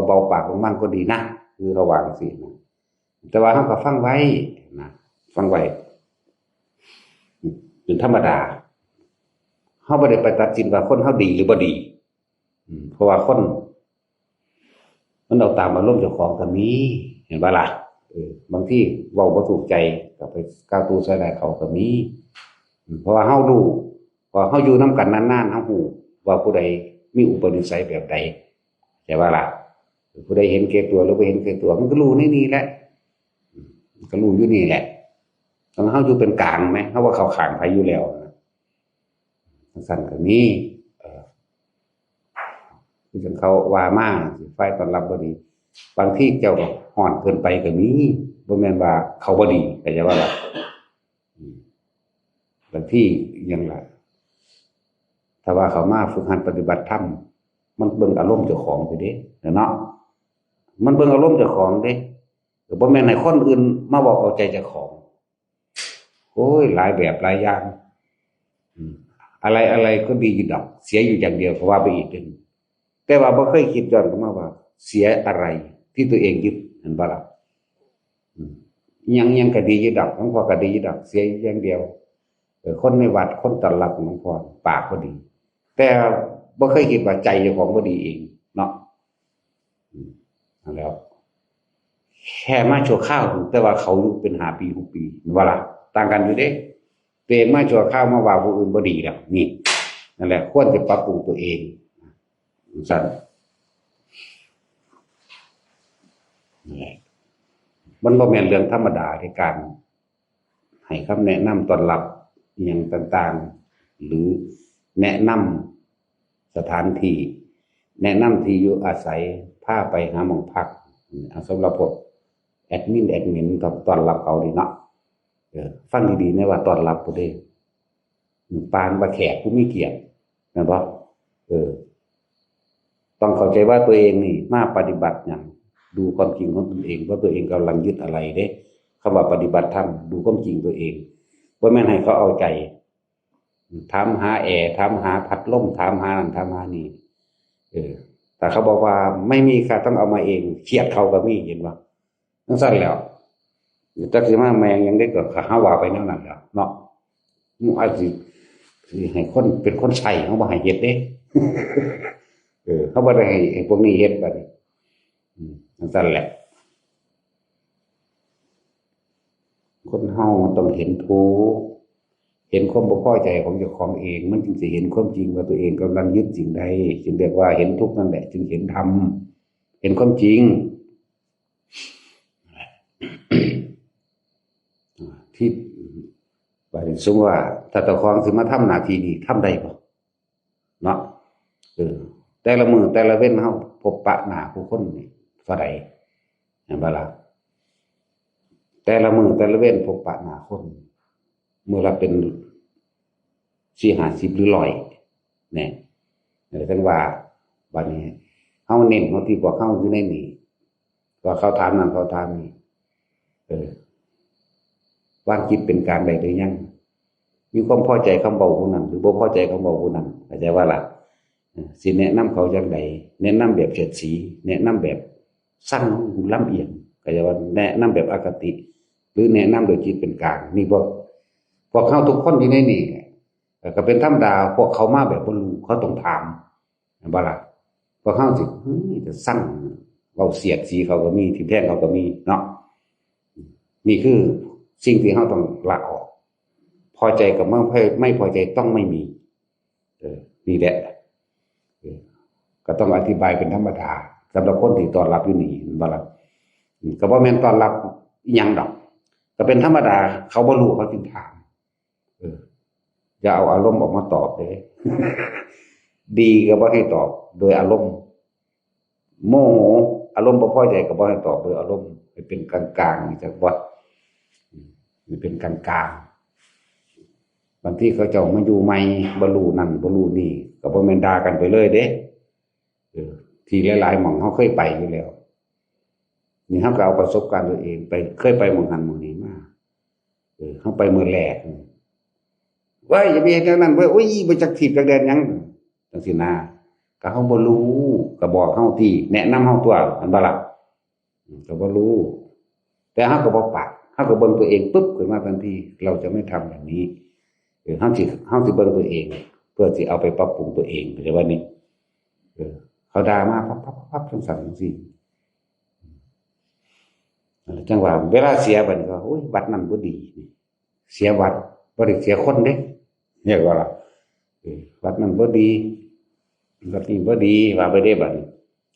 S1: เบาๆปากของมันก็ดีนะคือระวังสินะแต่ว่าเฮาก็ฟังไว้นะฟังไว้เป็นธรรมดาเฮาบ่ได้ไปตัดสินว่าคนเฮาดีหรือบ่ดีเพราะว่าคนมันเอาตามอารมณ์เจ้าของก็มีเห็นบ่ล่ะบางทีเว้าบ่ถูกใจก็ไปกล่าวตู่ใส่ร้ายเขาก็มีเพราะว่าเฮารู้พอเฮาอยู่นำกันนานๆเฮาฮู้ว่าผู้ใดมีอุปนิสัยแบบใดใช่บ่ล่ะผู้ใดเห็นแก่ตัวหรือบ่เห็นแก่ตัวมันก็รู้ในนี้แหละก็รู้อยู่นี่แหละต้องเฮาอยู่เป็นกลางมั้ยเฮาว่าเข้าข้างไผอยู่แล้วสั่นก็มีคือจังเขาว่ามาฝ่ายต้อนรับบ่ดีบางทีเจ้าก็ฮ้อนเกินไปก็มีบ่แม่นว่าเขาบ่ดีเข้าใจว่าล่ะบางทียังล่ะถ้าว่าเขามาฝึกหัดปฏิบัติธรรมมันเบิ่งอารมณ์เจ้าของไปเด้เนาะมันเบิ่งอารมณ์เจ้าของเด้ก็บ่แม่นให้คนอื่นมาบอกเอาใจเจ้าของโอ้ยหลายแบบหลายอย่างอะไรก็ดีอยู่ดอกเสียอยู่อย่างเดียวก็ว่าไปอีกนึงแต่ว่าบ่เคยคิดย้อนกลับมาว่าเสียอะไรที่ตัวเองยึดเห็นบ่ล่ะยังก็ดีอยู่ดอกหลวงพ่อก็ดีอยู่ดอกเสียอย่างเดียวคนในวัดคนต้อนรับหลวงพ่อปากก็ดีแต่บ่เคยคิดว่าใจเจ้าของบ่ดีเองเนาะนั่นแล้วแค่มาชั่วคราวแต่ว่าเขาอยู่เป็น5 ปี 6 ปีเห็นบ่ล่ะต่างกันอยู่เด้ตัวเองมาชั่วคราวมาว่าผู้อื่นบ่ดีแล้วนี่นั่นแหละควรจะปรับปรุงตัวเองสั่นนั่นแหละมันบ่แม่นเรื่องธรรมดาในการให้คำแนะนำต้อนรับอย่างต่างๆหรือแนะนำสถานที่แนะนำที่อยู่อาศัยพาไปหาหม้องพักสำหรับพวกแอดมินต้อนรับเขาดีเนาะฟังดีๆนะว่าต้อนรับผู้ใดปานว่าแขกผู้มีเกียรตินะบ่ต้องเข้าใจว่าตัวเองนี่มาปฏิบัติหยังดูความจริงของตนเองว่าตัวเองกำลังยึดอะไรเด้คำว่าปฏิบัติธรรมดูความจริงตัวเองบ่แม่นให้เขาเอาใจถามหาแอร์ถามหาพัดลมถามหานั่นถามหานี่แต่เขาบอกว่าไม่มีค่ะต้องเอามาเองเครียดเขาก็มีเห็นบ่จังซั่นแล้วจักสิมาแมงยังได้ก็หาว่าไปแนวนั้นแล้วเนาะอาจสิ สิให้คนเป็นคนใช้เขาบ่ให้เฮ็ดเด้เขาบ่ได้ให้พวกนี้เฮ็ดบัดนี้นั่นแหละคนเฮามันต้องเห็นทุกข์เห็นความบ่พอใจของเจ้าของเองมันจึงจะเห็นความจริงว่าตัวเองกำลังยึดสิ่งใดจึงเรียกว่าเห็นทุกข์นั่นแหละจึงเห็นธรรมเห็นความจริงที่ไปสมมติว่าถ้าเจ้าของสิมาทำหน้าที่นี้ทำได้บ่เนาะแต่ละมื้อแต่ละเว้นเฮาพบปะหน้าผู้คนนี่เท่าใดเห็นบ่ล่ะแต่ละมื้อแต่ละเว้นพบปะหน้าคนมื้อละเป็น4-50หรือ100แน่จังว่าบัดนี้เฮาเน้นเฮาที่พวกเฮาอยู่ในนี้ว่าเขาถามนั่นเขาถามนี่วางจิตเป็นกลางได้หรือยังมีความพอใจคำเบาผู้นั้นหรือบ่พอใจคำเบาผู้นั้นเข้าใจว่าล่ะสิแนะนำเขาจังไดแนะนำแบบเฉดสีแนะนำแบบสั้นลำเอียงเข้าใจว่าแนะนำแบบอคติหรือแนะนำโดยจิตเป็นกลางนี่พวกเขาทุกคนอยู่ในนี่ก็เป็นธรรมดาพวกเขามาแบบบ่รู้เขาต้องถามบ่ล่ะพวกเขาสิจะสั่งเว้าเสียดสีเขาก็มีทิ่มแทงเขาก็มีเนาะนี่คือสิ่งที่เราต้องละออกพอใจกับไม่พอใจต้องไม่มีนี่แหละก็ต้องอธิบายเป็นธรรมดาสำหรับคนที่ต้อนรับอยู่นี่บ่ล่ะก็บ่แม่นต้อนรับอีหยังดอกก็เป็นธรรมดาเขาบ่รู้เขาจึงถามอย่าเอาอารมณ์ออกมาตอบเลย ดีก็บ่ให้ตอบโดยอารมณ์โมโหอารมณ์บ่พอใจก็บ่ให้ตอบโดยอารมณ์ให้เป็นกลางๆนี่จักบ่มันเป็นกลางๆบางทีเขาเจ้ามาอยู่ใหม่บ่รู้นั่นบ่รู้นี่ก็บ่แม่นด่ากันไปเลยเด้ที่หลายๆหม่องเฮาเคยไปอยู่แล้วนี่เฮาก็เอาประสบการณ์ตัวเองไปเคยไปหม่องหันหม่องนี้มาเฮาไปมื้อแรกว่าอย่าไปเฮ็ดอย่างนั้นเว้ยโอ้ยบ่จักทิพย์จักแดนหยังจังซี่นะก็เฮาบ่รู้ก็บอกเฮาที่แนะนำเฮาตัวอันบ่ล่ะก็บ่รู้แต่เฮาก็บ่ปากเฮาก็เบิ่งตัวเองปึ๊บขึ้นมาทันทีเราจะไม่ทำอย่างนี้เฮาสิเบิ่งตัวเองเพื่อสิเอาไปปรับปรุงตัวเองเข้าใจว่านี่เขาด่ามาปั๊บๆๆจังซั่นจังซี่จังว่าเวลาเสียบัดนี้ก็โอ้ยวัดนั้นบ่ดีเสียวัดบ่ได้เสียคนเด้เรียกว่าล่ะวัดนั้นบ่ดีวัดนี้บ่ดีว่าไปได้บัดนี้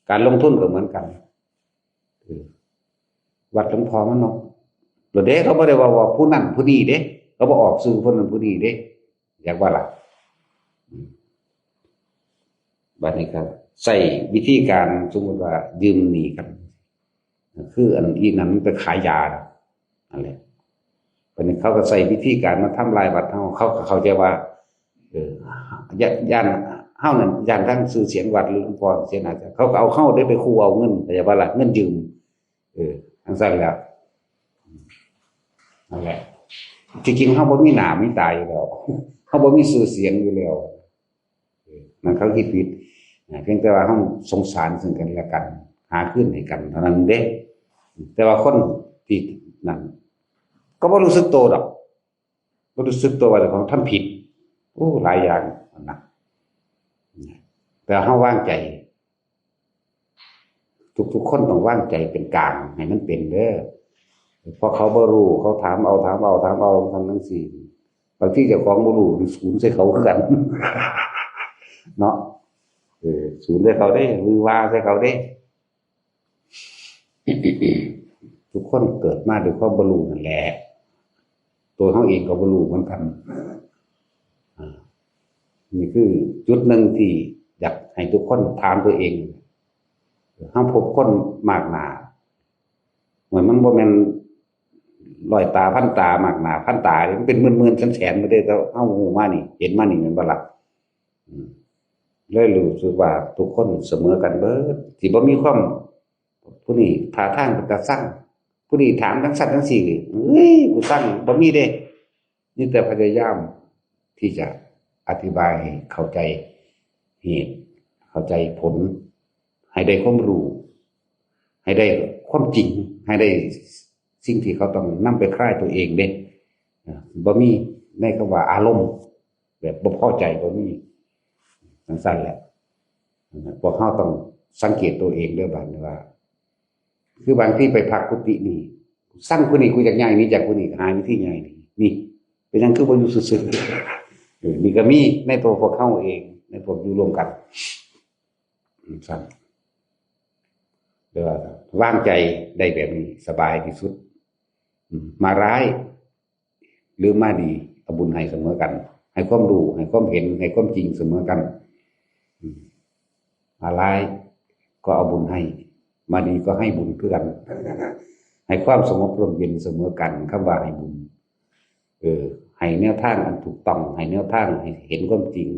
S1: การลงทุนก็เหมือนกันวัดหลวงพ่อมันเนาะแล้วเด้เขาบ่ได้ว่าผู้นั้นผู้นี้เด้เขาบ่ออกสื่อผู้นั้นผู้นี้เด้อยากว่าล่ะบัดนี้ครับใช้วิธีการสมมุติว่ายืมหนี้กันคืออันอีนั้นไปขายยานั่นแหละวันนี้เขาก็ใช้วิธีการมาทำลายวัดเขาก็เข้าใจว่าย่านเฮานั่นย่านทั้งชื่อเสียงวัดหรือหลวงพ่อเสียน่าจะเขาก็เอาเข้าได้ไปขู่เอาเงินแต่ว่าล่ะเงินยืมทั้งสั้นแล้วนั่นแหละจริงๆเฮาบ่มีหน้ามีตาอยู่แล้วเฮาบ่มีชื่อเสียงอยู่แล้วนั่นเขาคิดผิดเพียงแต่ว่าเฮาสงสารซึ่งกันและกันหาคืนให้กันเท่านั้นเด้แต่ว่าคนที่นั่นก็บ่รู้สึกโตดอกบ่รู้สึกตัวว่าเจ้าของทำผิดโอ้หลายอย่างนะแต่เฮาวางใจทุกคนต้องวางใจเป็นกลางให้มันเป็นเด้อเพราะเขาบ่รู้เขาถามเอาทำจังซี่บางทีเจ้าของบ่รู้สูญใส่เขาคือกันเนาะสูญใส่เขาได้มือว่าใส่เขาได้ ทุกคนเกิดมาด้วยความบ่รู้นั่นแหละตัวเขาเองก็บ่รู้เหมือนกันนี่คือจุดหนึ่งที่อยากให้ทุกคนถามตัวเองเฮาพบคนมากหน้าเหมือนมันบ่แม่นร้อยตาพันตามากหน้าพันตามันเป็นหมื่นๆแสนๆบ่ได้แต่เฮาฮู้มานี่เห็นมานี่แม่นบ่ล่ะเลยรู้สึกว่าทุกคนเสมอกันเบิดสิบ่มีความผู้นี้ท่าทางเป็นตาสั่งผู้นี้ถามทั้งสัตว์ทั้งสี่กูสั่งบ่มีเด้นี่แต่พยายามที่จะอธิบายเข้าใจเหตุเข้าใจผลให้ได้ความรู้ให้ได้ความจริงให้ได้สิ่งที่เขาต้องนำไปคลายตัวเองเด้บ่มีในคำว่าอารมณ์ แบบบ่พอใจบ่มีสั้นๆแหละพวกเขาต้องสังเกตตัวเองด้วยบัดนี้ว่าคือบางที่ไปพักกุฏินี่สร้างคนนี้กูจากย้ายนี้จากคนนี้หายวิธีย้ายนี่เป็นยังคือบ่อยู่ซื่อๆนี่ก็มีในตัวพวกเขาเองในพวกอยู่รวมกันสั้นเรียกว่าวางใจได้แบบนี้สบายที่สุดมาร้ายหรือมาดีเอาบุญให้เสมอกันให้ความรู้ให้ความเห็นให้ความจริงเสมอกันมาร้ายก็เอาบุญให้มาดีก็ให้บุญเพื่อนให้ความสงบร่มเย็นเสมอกันคำว่าให้บุญให้แนวทางอันถูกต้องให้แนวทางให้เห็นความจริง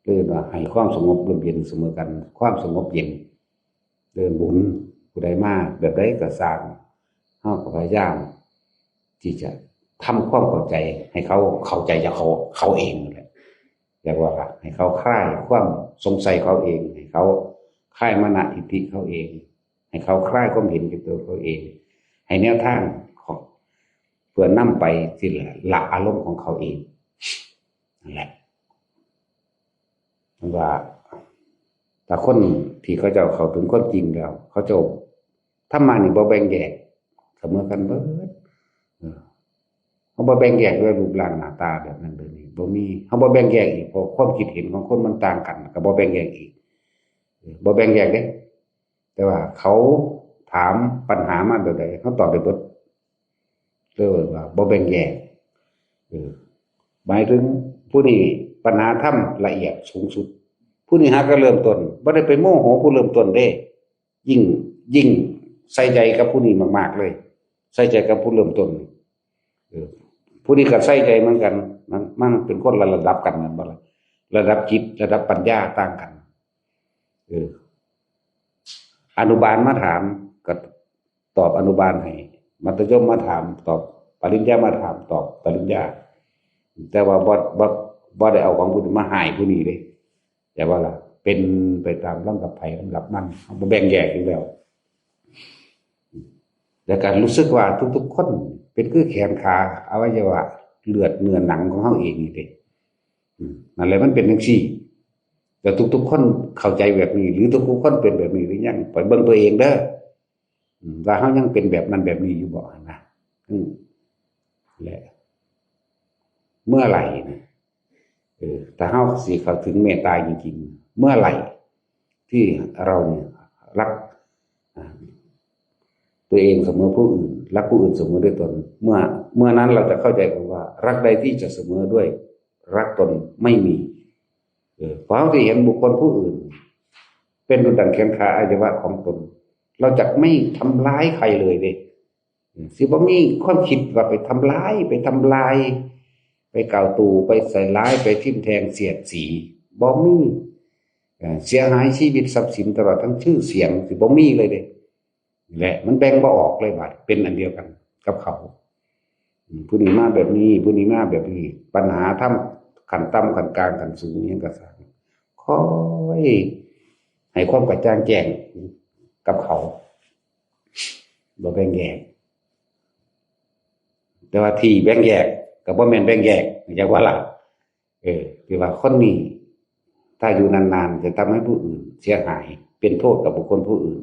S1: เรียกว่าให้ความสงบร่มเย็นเสมอกันความสงบเย็นเดินบุญผู้ใดมาแบบใดก็สร้างเฮาก็พยายามที่จะทำความเข้าใจให้เขาเข้าใจจากเขาเองแหละเรียกว่าให้เขาคลายความสงสัยเขาเองให้เขาคลายมานะทิฏฐิเขาเองให้เขาคลายความเห็นกับตัวเขาเองให้แนวทางของเพื่อนำไปที่ละอารมณ์ของเขาเองนั่นแหละว่าแต่คนที่เขาจะเขาถึงความจริงแล้วเขาจะถ้ามานี่บ่แบ่งแยกเสมอกันเบิดเขาบ่แบ่งแยกด้วยรูปร่างหน้าตาแบบนั้นแบบนี้บ่มีเขาบ่แบ่งแยกอีกเพราะความคิดเห็นของคนมันต่างกันก็บ่แบ่งแยกอีกบ่แบ่งแยกเด้แต่ว่าเขาถามปัญหามาแบบใดเขาตอบได้เบิดเลยว่าบ่แบ่งแยกหมายถึงผู้นี้ปัญหาธรรมละเอียดสูงสุดผู้นี้หาก็เริ่มต้นบ่ได้ไปโมโหผู้เริ่มต้นเด้ยิ่งใส่ใจกับผู้นี้มากๆเลยใส่ใจกับผู้เริ่มต้นผู้นี้ก็ใส่ใจเหมือนกันมันเป็นคนละระดับกันนั่นบ่ล่ะระดับจิตระดับปัญญาต่างกันอนุบาลมาถามก็ตอบอนุบาลให้มัธยมมาถามตอบปริญญามาถามตอบปริญญาแต่ว่าบ่ได้เอาของผู้นี้มาให้ผู้นี้เด้แต่ว่าล่ะเป็นไปตามลำดับไผลำดับมันบ่แบ่งแยกอยู่แล้วแต่การรู้สึกว่าทุกๆคนเป็นคือแขนขาอวัยวะเลือดเนื้อหนังของเฮาเองนี่เด้นั่นแหละมันเป็นจังซี่แต่ทุกๆคนเข้าใจแบบนี้หรือทุกๆคนเป็นแบบนี้หรือยังไปเบิ่งตัวเองเด้อว่าเฮายังเป็นแบบนั้นแบบนี้อยู่บ่นะแหละเมื่อไหร่นะถ้าเฮาสิเข้าถึงเมตตาจริงๆเมื่อไหร่ที่เราเนี่ยรักตัวเองเสมอผู้อื่นรักผู้อื่นเสมอด้วยตนเมื่อนั้นเราจะเข้าใจกันว่ารักใดที่จะเสมอด้วยรักตนไม่มีเพราะเราที่เห็นบุคคลผู้อื่นเป็นดุจดั่งแขนขาอวัยวะของตนเราจะไม่ทำร้ายใครเลยเด้สิบ่มีความคิดว่าไปทำร้ายไปกล่าวตู่ไปใส่ร้ายไปทิ่มแทงเสียดสีบ่มีเสียหายชีวิตทรัพย์สินตลอดทั้งชื่อเสียงสิบ่มีเลยเด้แหละมันแบ่งบ่ออกเลยบัดเป็นอันเดียวกันกับเขาผู้นี้มาแบบนี้ผู้นี้มาแบบนี้ปัญหาทำขันต่ำขันกลางขันสูงนี่ก็สร้างคอยให้ความกระจ่างแจ้งกับเขาบ่แบ่งแยกแต่ว่าที่แบ่งแยกก็บ่แม่นแบ่งแยกอย่างว่าล่ะคือว่าคนนี้ถ้าอยู่นานๆจะทำให้ผู้อื่นเสียหายเป็นโทษกับบุคคลผู้อื่น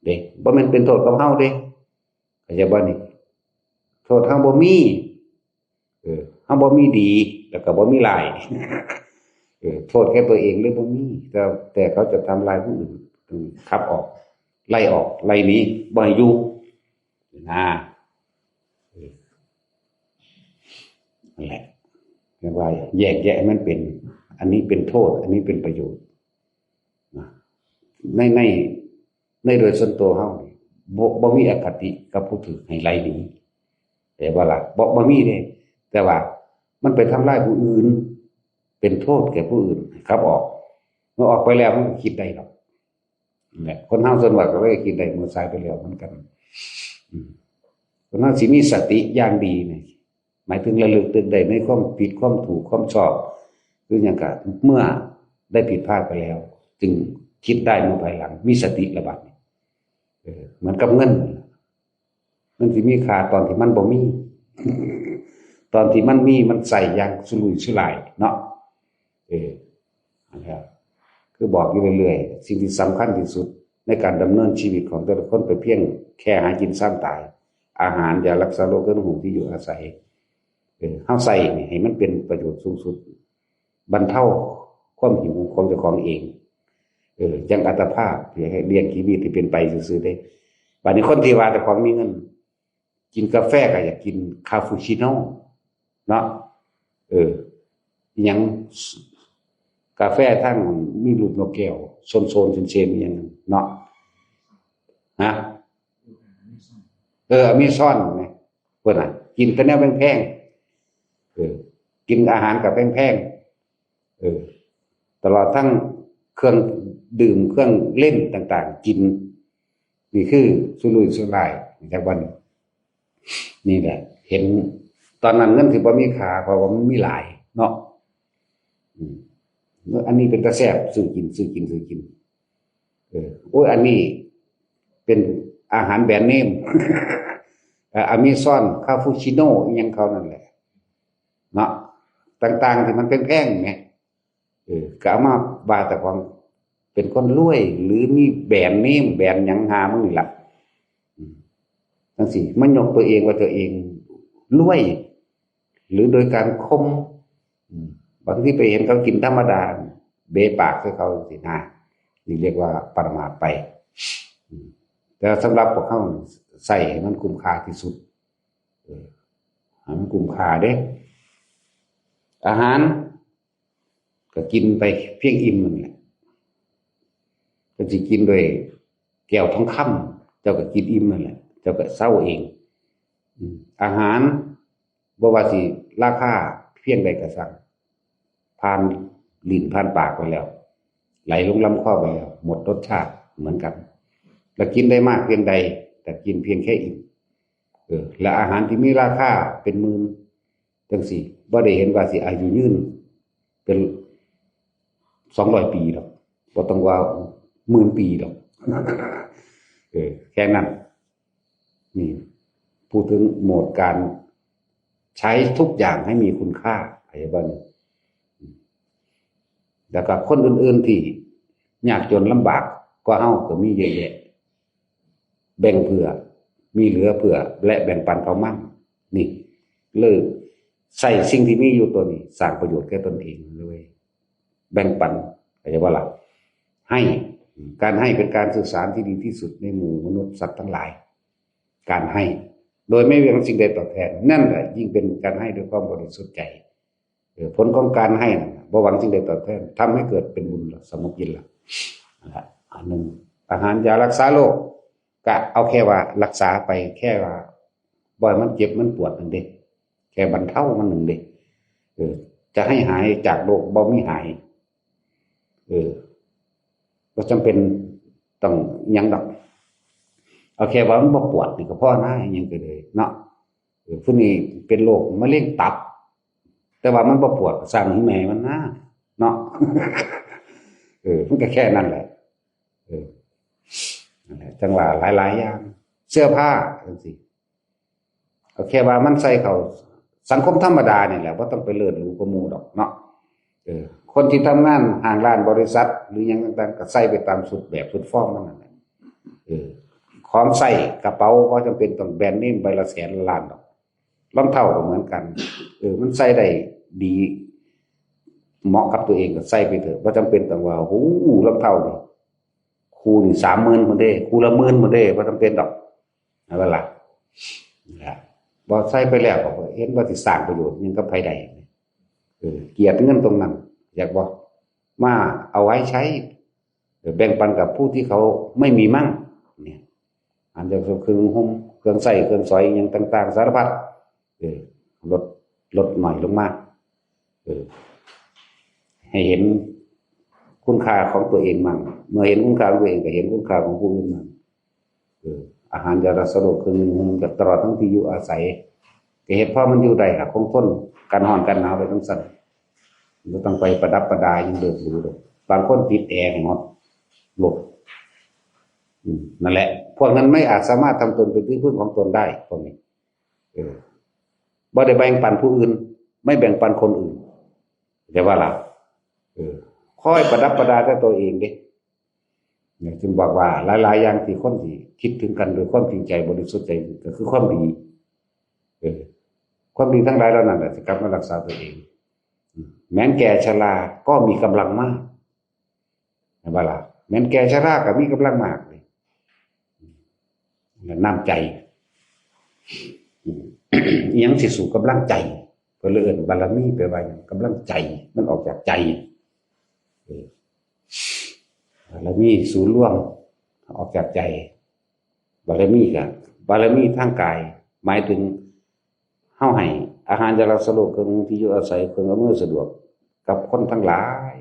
S1: เด้บ่แม่นเป็นโทษกับเฮาเด้เข้าใจบ่นี่โทษเฮาบ่มีเฮาบ่มีดีแล้วก็บ่มีร้ายโทษแค่ตัวเองหรือบ่มีแต่เขาจะทำลายผู้อื่นขับออกไล่ออกไล่หนีบ่ให้อยู่นะนั่นแหละเรียกว่าแยกแยะมันเป็นอันนี้เป็นโทษอันนี้เป็นประโยชน์ในโดยส่วนตัวเฮาบ่มีอคติกับผู้ถือให้ไล่หนีแต่ว่าล่ะบ่มีเด้แต่ว่ามันไปทำร้ายผู้อื่นเป็นโทษแก่ผู้อื่นครับออกเมื่อออกไปแล้วมันก็คิดได้หรอกเนี่ยคนเฮาส่วนมากก็เลยคิดได้เมื่อสายไปแล้วเหมือนกันคนเฮาสิมีสติอย่างดีเนี่ยหมายถึงระลึกตึกได้ในความผิดความถูกความชอบคืออย่างกะเมื่อได้ผิดพลาดไปแล้วจึงคิดได้เมื่อภายหลังมีสติระบาดเหมือนกับเงินมันสิมีค่าตอนที่มันบ่มี ตอนที่มันใส่อย่างสุรุ่ยสุร่ายเนาะนะครับคือบอกอยู่เรื่อยๆสิ่งที่สำคัญที่สุดในการดำเนินชีวิตของแต่ละคนไปเพียงแค่หากินสร้างตายอาหารยารักษาโรคเครื่องห่มที่อยู่อาศัยเฮาใส่นี่ให้มันเป็นประโยชน์สูงสุดบรรเทาความหิวของเจ้าของเองยังอัตภาพที่ให้เลี้ยงชีวิตที่เป็นไปซื่อๆได้บัดนี้คนที่ว่าเจ้าของมีเงินกินกาแฟก็อยากกินคาปูชิโน่เนาะยังกาแฟทั้งมีรูปนกแก้วโซนๆเชนๆอย่างนั้นเนาะฮะอเมซอนไงเพิ่นน่ะกินแต่แนวแพงๆกินอาหารกับแพงๆตลอดทั้งเครื่องดื่มเครื่องเล่นต่างๆกินนี่คือสุรุ่ยสุร่ายจากวันนี่แหละเห็นตอนนั้นเงินที่บ่มีค่าเพราะว่ามันมีหลายเนาะอันนี้เป็นตะแซ่บซื้อกินโอ้ยอันนี้เป็นอาหารแบรนด์เนมอเมซอนคาปูชิโน่อีหยังเขานั่นแหละเนาะต่างๆที่มันแพงๆไงก็เอามาว่าแต่ของเป็นคนรวยหรือมีแบรนด์เนมแบรนด์หยังหามึงนี่ล่ะจังซี่มันยกตัวเองว่าตัวเองรวยหรือโดยการคมบางทีไปเห็นเขากินธรรมดาเบะปากให้เขาสินะนี่เรียกว่าปรมาทไปแต่สำหรับพวกเขาใส่ให้มันคุ้มค่าที่สุดให้มันคุ้มค่าเด้อาหารก็กินไปเพียงอิ่มนั่นแหละก็สิกินด้วยแก้วทองคำเจ้าก็กินอิ่มนั่นแหละเจ้าก็เศร้าเองอาหารบ่ว่าสิราคาเพียงใดก็สั่งผ่านลิ้นผ่านปากไปแล้วไหลลงลำคอไปแล้วหมดรสชาติเหมือนกันแล้วกินได้มากเพียงใดแต่กินเพียงแค่อิ่มและอาหารที่มีราคาเป็นหมื่นจังซี่บ่ได้เห็นว่าสิอายุยืนเป็น200 ปีดอกบ่ต้องว่า10,000 ปีดอกแค่นั้นนี่พูดถึงโหมดการใช้ทุกอย่างให้มีคุณค่าไอ้บ้านแล้วก็คนอื่นๆที่ยากจนลำบากก็เฮาก็มีเยอะแยะแบ่งเผื่อมีเหลือเผื่อและแบ่งปันเขามั่งนี่เลยใส่สิ่งที่มีอยู่ตัวนี้สร้างประโยชน์แก่ตนเองเลยแบ่งปันอะไรว่าล่ะให้การให้เป็นการสื่อสารที่ดีที่สุดในหมู่มนุษย์สัตว์ทั้งหลายการให้โดยไม่หวังสิ่งใดตอบแทนนั่นแหละยิ่งเป็นการให้ด้วยความบริสุทธิ์ใจผลของการให้บ่หวังสิ่งใดตอบแทนทำให้เกิดเป็นบุญสมยินละอันหนึ่งอาหารยารักษาโรคก็เอาแค่ว่ารักษาไปแค่ว่าบ่อยมันเจ็บมันปวดนั่นเด้แค่บรรเทามันหนึ่งเด้จะให้หายจากโรคบ่มีหายก็จำเป็นต้องยังดอกเอาแค่ว่ามันบ่ปวดนี่ก็พอนะยังไปเลยเนาะผู้นี้เป็นโรคมะเร็งตับแต่ว่ามันบ่ปวดสร้างให้แม่มันนะเนาะมันก็แค่นั้นแหละนั่นแหละจังหวะหลายๆอย่างเสื้อผ้าจังซี่เอาแค่ว่ามันใส่เข้าสังคมธรรมดานี่แหละบ่ต้องไปเลิศหรูกว่าหมู่ดอกเนาะคนที่ทำงานห้างร้านบริษัทหรือหยังต่างๆก็ใส่ไปตามสุดแบบสุดฟอร์มนั่นแหละของใส่กระเป๋าก็จำเป็นต้องแบรนด์เนมใบละแสนล้านดอกรองเท้าก็เหมือนกันมันใส่ได้ดีเหมาะกับตัวเองก็ใส่ไปเถอะบ่จำเป็นต้องว่าโอ้โหรองเท้านี่คู่นี่ 30,000 พุ่นเด้คู่ละ10,000 พุ่นเด้บ่จำเป็นดอกนั่นล่ะบ่ใส่ไปแล้วก็เห็นว่าสิสร้างประโยชน์หยังกับไผได้เกียรติเงินตรงนั้นอยากบอกมาเอาไว้ใช้แบ่งปันกับผู้ที่เขาไม่มีมั่งเนี่ยอันจะเครื่องห่มเครื่องใส่เครื่องสอยอย่างต่างๆสารพัดลดหน่อยลงมาให้เห็นคุณค่าของตัวเองมั่งเมื่อเห็นคุณค่าของตัวเองก็เห็นคุณค่าของผู้อื่นมั่งอาหารยารักษาโรคเครื่องนึ่งตลอดทั้งที่อยู่อาศัยก็เห็นเพราะมันอยู่ได้คงทนกันร้อนกันหนาวไปทั้งสั้นบ่ต้องไปประดับประดายังเดือดรู้ดอกบางคนติดแอร์ให้หมดหลบนั่นแหละพวกนั้นไม่อาจสามารถทำตนเป็นที่พึ่งของตนได้พวกนี้ บ่ได้แบ่งปันผู้อื่นไม่แบ่งปันคนอื่นแต่ว่าล่ะคอยประดับประดาแต่ตัวเองเด้เนี่ยจึงบอกว่าหลายๆอย่างที่คนที่คิดถึงกันโดยความจริงใจบริสุทธิ์ใจก็คือความดีความดีทั้งหลายเหล่านั้นแหละจะกลับมารักษาตัวเองแม้นแก่ชราก็มีกำลังมากเห็นป่ะล่ะแม้นแก่ชราก็มีกำลังมากเลยน้ำใจยังสิสู่กำลังใจก็เลยเอิ้นบารมีไปว่าอย่างกำลังใจมันออกจากใจบารมีศูนย์รวมออกจากใจบารมีกับบารมีทางกายหมายถึงเฮาให้อาหารยารักษาโรคเครื่องที่อยู่อาศัยเครื่องอำนวยสะดวกกับคนทั้งหลาย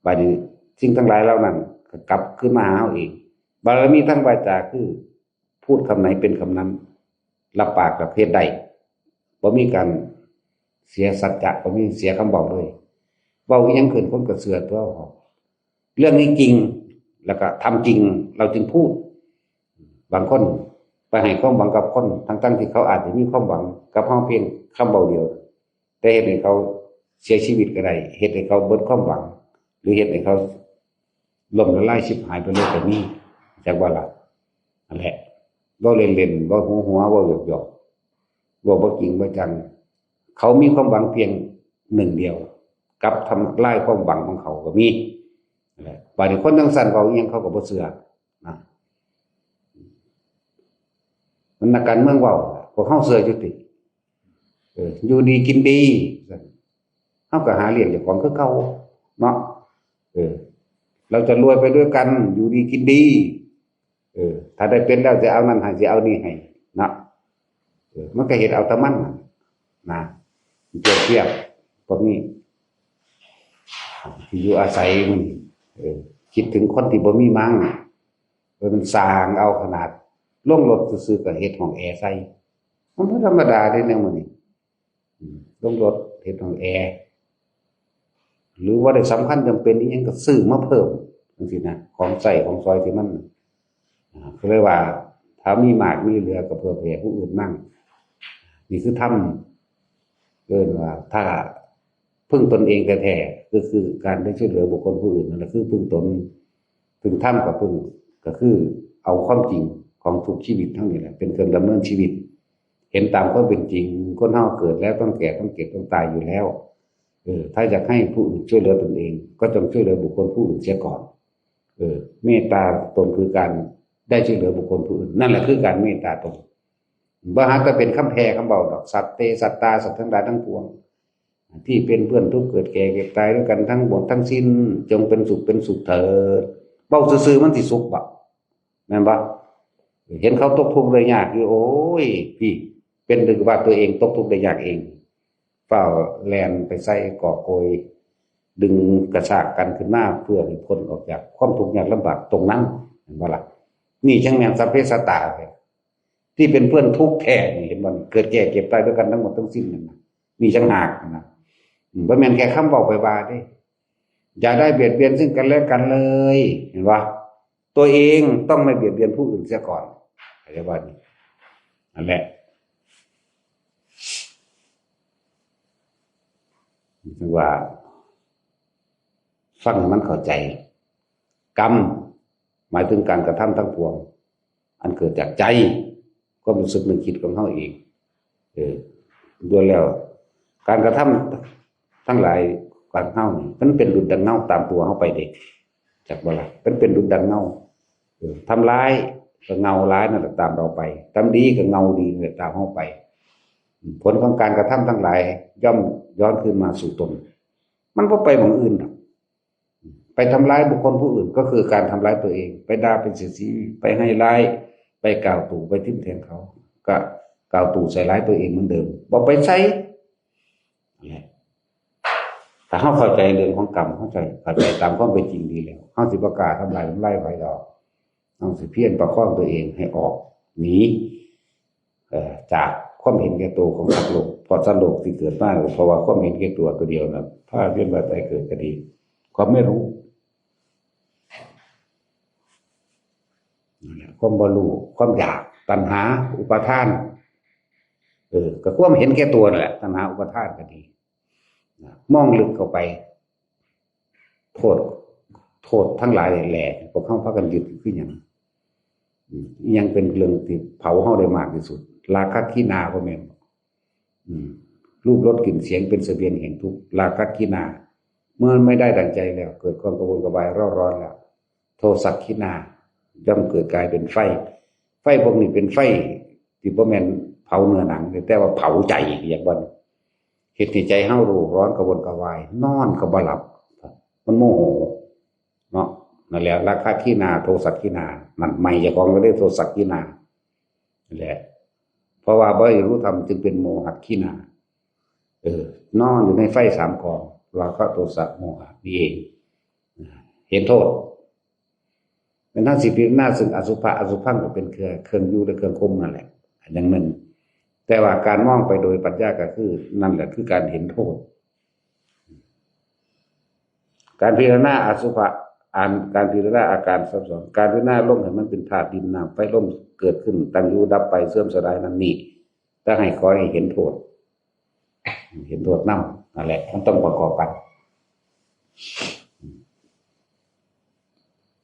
S1: บัดนี้สิ่งทั้งหลายเหล่านั้นก็กลับขึ้นมาหาเฮาเองบารมีทั้งวาจาคือพูดคำไหนเป็นคำนั้นรับปากกับเฮ็ดได้บ่มีการเสียสัจจะบ่มีเสียคำบอกเลยเว้าอีหยังขึ้นคนก็เชื่อตัวเรื่องนี้จริงแล้วก็ทำจริงเราจึงพูดบางคนไปให้ความหวังกับคนทั้งที่เขาอาจจะมีความหวังกับเฮาเพียงคำเบาเดียวแต่เฮ็ดให้เขาเสียชีวิตก็ได้เฮ็ดให้เขาเบิดความหวังหรือเฮ็ดให้เขาล่มละลายชิบหายไปเลยก็มีจักว่าล่ะนั่นแหละบ่เล่นๆบ่หัวๆบ่หยอกๆบ่จริงบ่จังเขามีความหวังเพียงหนึ่งเดียวกับทำลายความหวังของเขาก็มีนั่นแหละบางทีคนจังซั่นเว้าอีหยังเขาก็บ่เชื่อนะมันนักการเมืองเว้าพวกเฮาเชื่ออยู่ติอยู่ดีกินดีเฮาก็หาเลี้ยงเจ้าของคือเก่าเนาะเราจะรวยไปด้วยกันอยู่ดีกินดีถ้าได้เป็นแล้วจะเอานั่นให้จะเอานี่ให้นะมันก็เฮ็ดเอาแต่มันนะเปรียบเทียบพวกนี้ที่อยู่อาศัยมันคิดถึงคนที่บ่มีมั่งมันสร้างเอาขนาดลงรถซื่อๆก็เฮ็ดห้องแอร์ใส่มันบ่ธรรมดาเด้แนวมื้อนี้ลงรถเฮ็ดห้องแอร์หรือว่าได้สำคัญจำเป็นอีหยังก็ซื้อมาเพิ่มจังซี่นะของใช้ของซอยที่มันก็เลยว่าถ้ามีมากมีเหลือก็เพื่อแผ่ผู้อื่นมั่งนี่คือทำเกินว่าถ้าพึ่งตนเองแท้ๆก็คือการได้ช่วยเหลือบุคคลผู้อื่นนั่นแหละคือพึ่งตนพึ่งทำกับพึ่งก็คือเอาความจริงของทุกชีวิตทั้งนี้แหละเป็นเครื่องดำเนินชีวิตเห็นตามความเป็นจริงคนเฮาเกิดแล้วต้องแก่ต้องเจ็บต้องตายอยู่แล้วถ้าอยากให้ผู้อื่นช่วยเหลือตนเองก็ต้องช่วยเหลือบุคคลผู้อื่นเสียก่อนเมตตาตนคือการได้ช่วยเหลือบุคคลผู้อื่นนั่นแหละคือการเมตตาตนบ่หาก็เป็นคำแพร่คำเบาดอกสัตว์เตสัตตาสัตว์ทั้งหลายทั้งปวงที่เป็นเพื่อนทุกข์เกิดแก่เก็บตายด้วยกันทั้งหมดทั้งสิ้นจงเป็นสุขเถิดเว้าซื่อๆมันสิสุขบ่แม่นบ่เห็นเขาตกทุกข์ได้ยากอยู่โอ้ยพี่เป็นดึกว่าตัวเองตกทุกข์ได้ยากเองเฝ้าแล่นไปใส่ก่อโกยดึงกระชากกันขึ้นมาเพื่อให้พ้นออกจากความทุกข์ยากลำบากตรงนั้นเห็นบ่ล่ะนี่จังแม่นสัพเพสัตตาที่เป็นเพื่อนทุกข์แท้นี่เห็นบ่เกิดแก่เก็บตายด้วยกันทั้งหมดทั้งสิ้นนั่นน่ะนี่จังหากนะบ่แม่นแค่คำเว้าไปว่าเด้อย่าได้เบียดเบียนซึ่งกันและกันเลยเห็นบ่ตัวเองต้องไม่เบียดเบียนผู้อื่นเสียก่อนเข้าใจบ่นี่นั่นแหละถือว่าฟังมันเข้าใจกรรมหมายถึงการกระทำทั้งปวงอันเกิดจากใจก็รู้สึกนึกคิดของเฮาเองด้วยแล้วการกระทำทั้งหลายการเฮานี่มันเป็นดุจดังเงาตามตัวเฮาไปเด้จักบ่ล่ะมันเป็นดุจดังเงาทำร้ายก็เงาร้ายนั่นแหละตามเราไปทำดีก็เงาดีนั่นแหละตามเฮาไปผลของการกระทำทั้งหลายย่อมย้อนคืนมาสู่ตนมันบ่ไปหม้องอื่นดอกไปทำร้ายบุคคลผู้อื่นก็คือการทำร้ายตัวเองไปด่าเป็นเสียสีไปให้ร้ายไปกล่าวตู่ไปทิ่มแทงเขาก็กล่าวตู่ใส่ร้ายตัวเองเหมือนเดิมบ่ไปใช้ถ้าเฮาเข้าใจเรื่องของกรรมเข้าใจตามความเป็นจริงดีแล้วเฮาสิบ่กล้าทำลายไผดอกเฮาสิเพียรประคองตัวเองให้ออกหนีจากความเห็นแก่ตัวของสัตว์โลกเพราะสัตว์โลกที่เกิดมาเพราะว่าความเห็นแก่ตัวตัวเดียวน่ะพาเวียนมาตายเกิดก็ดีความไม่รู้นั่นแหละความบ่รู้ความอยากตัณหาอุปาทาน ก็ความเห็นแก่ตัวนั่นแหละตัณหาอุปาทานก็ดีมองลึกเข้าไปโทษทั้งหลายแหล่พวกเขาพากันยึดขึ้นยังเป็นเรื่องที่เผาเฮาได้มากที่สุดราคะขีณาก็แม่นรูปรสกลิ่นเสียงเป็นเสบียงแห่งทุกข์ราคะขีณาเมื่อไม่ได้ดังใจแล้วเกิดความกระวนกระวายเร่าร้อนแล้วโทสะขีณาย่อมเกิดกลายเป็นไฟพวกนี้เป็นไฟที่บ่แม่นเผาเนื้อหนังแต่ว่าเผาใจอย่างว่าเฮ็ดให้ใจเฮารู้ร้อนกระวนกระวายนอนก็บ่หลับมันโมโหเนาะนั่นแหละราคะขีณาโทสะขีณามันใหม่เจ้าของก็ได้โทสะขีณานั่นแหละเพราะว่าบ่รู้ธรรมจึงเป็นโมหะขีณานอนอยู่ในไฟสามกองราคะโทสะโมหะนี่เองเห็นโทษเป็นทั้งสิบหน้าซึ่งอสุภะอสุภังก็เป็นเครื่องอยู่และเครื่องคมนั่นแหละอย่างนั้นแต่ว่าการมองไปโดยปัญญาก็คือนั่นแหละคือการเห็นโทษการพิจารณาอสุภะการพิจารณาอาการซับซ้อนการพิจารณาลมให้มันเป็นธาตุดินน้ำไฟลมเกิดขึ้นตั้งอยู่ดับไปเสื่อมสลายนั่นนี่ถ้าให้คอยเห็นโทษนั่นแหละมันต้องประกอบกัน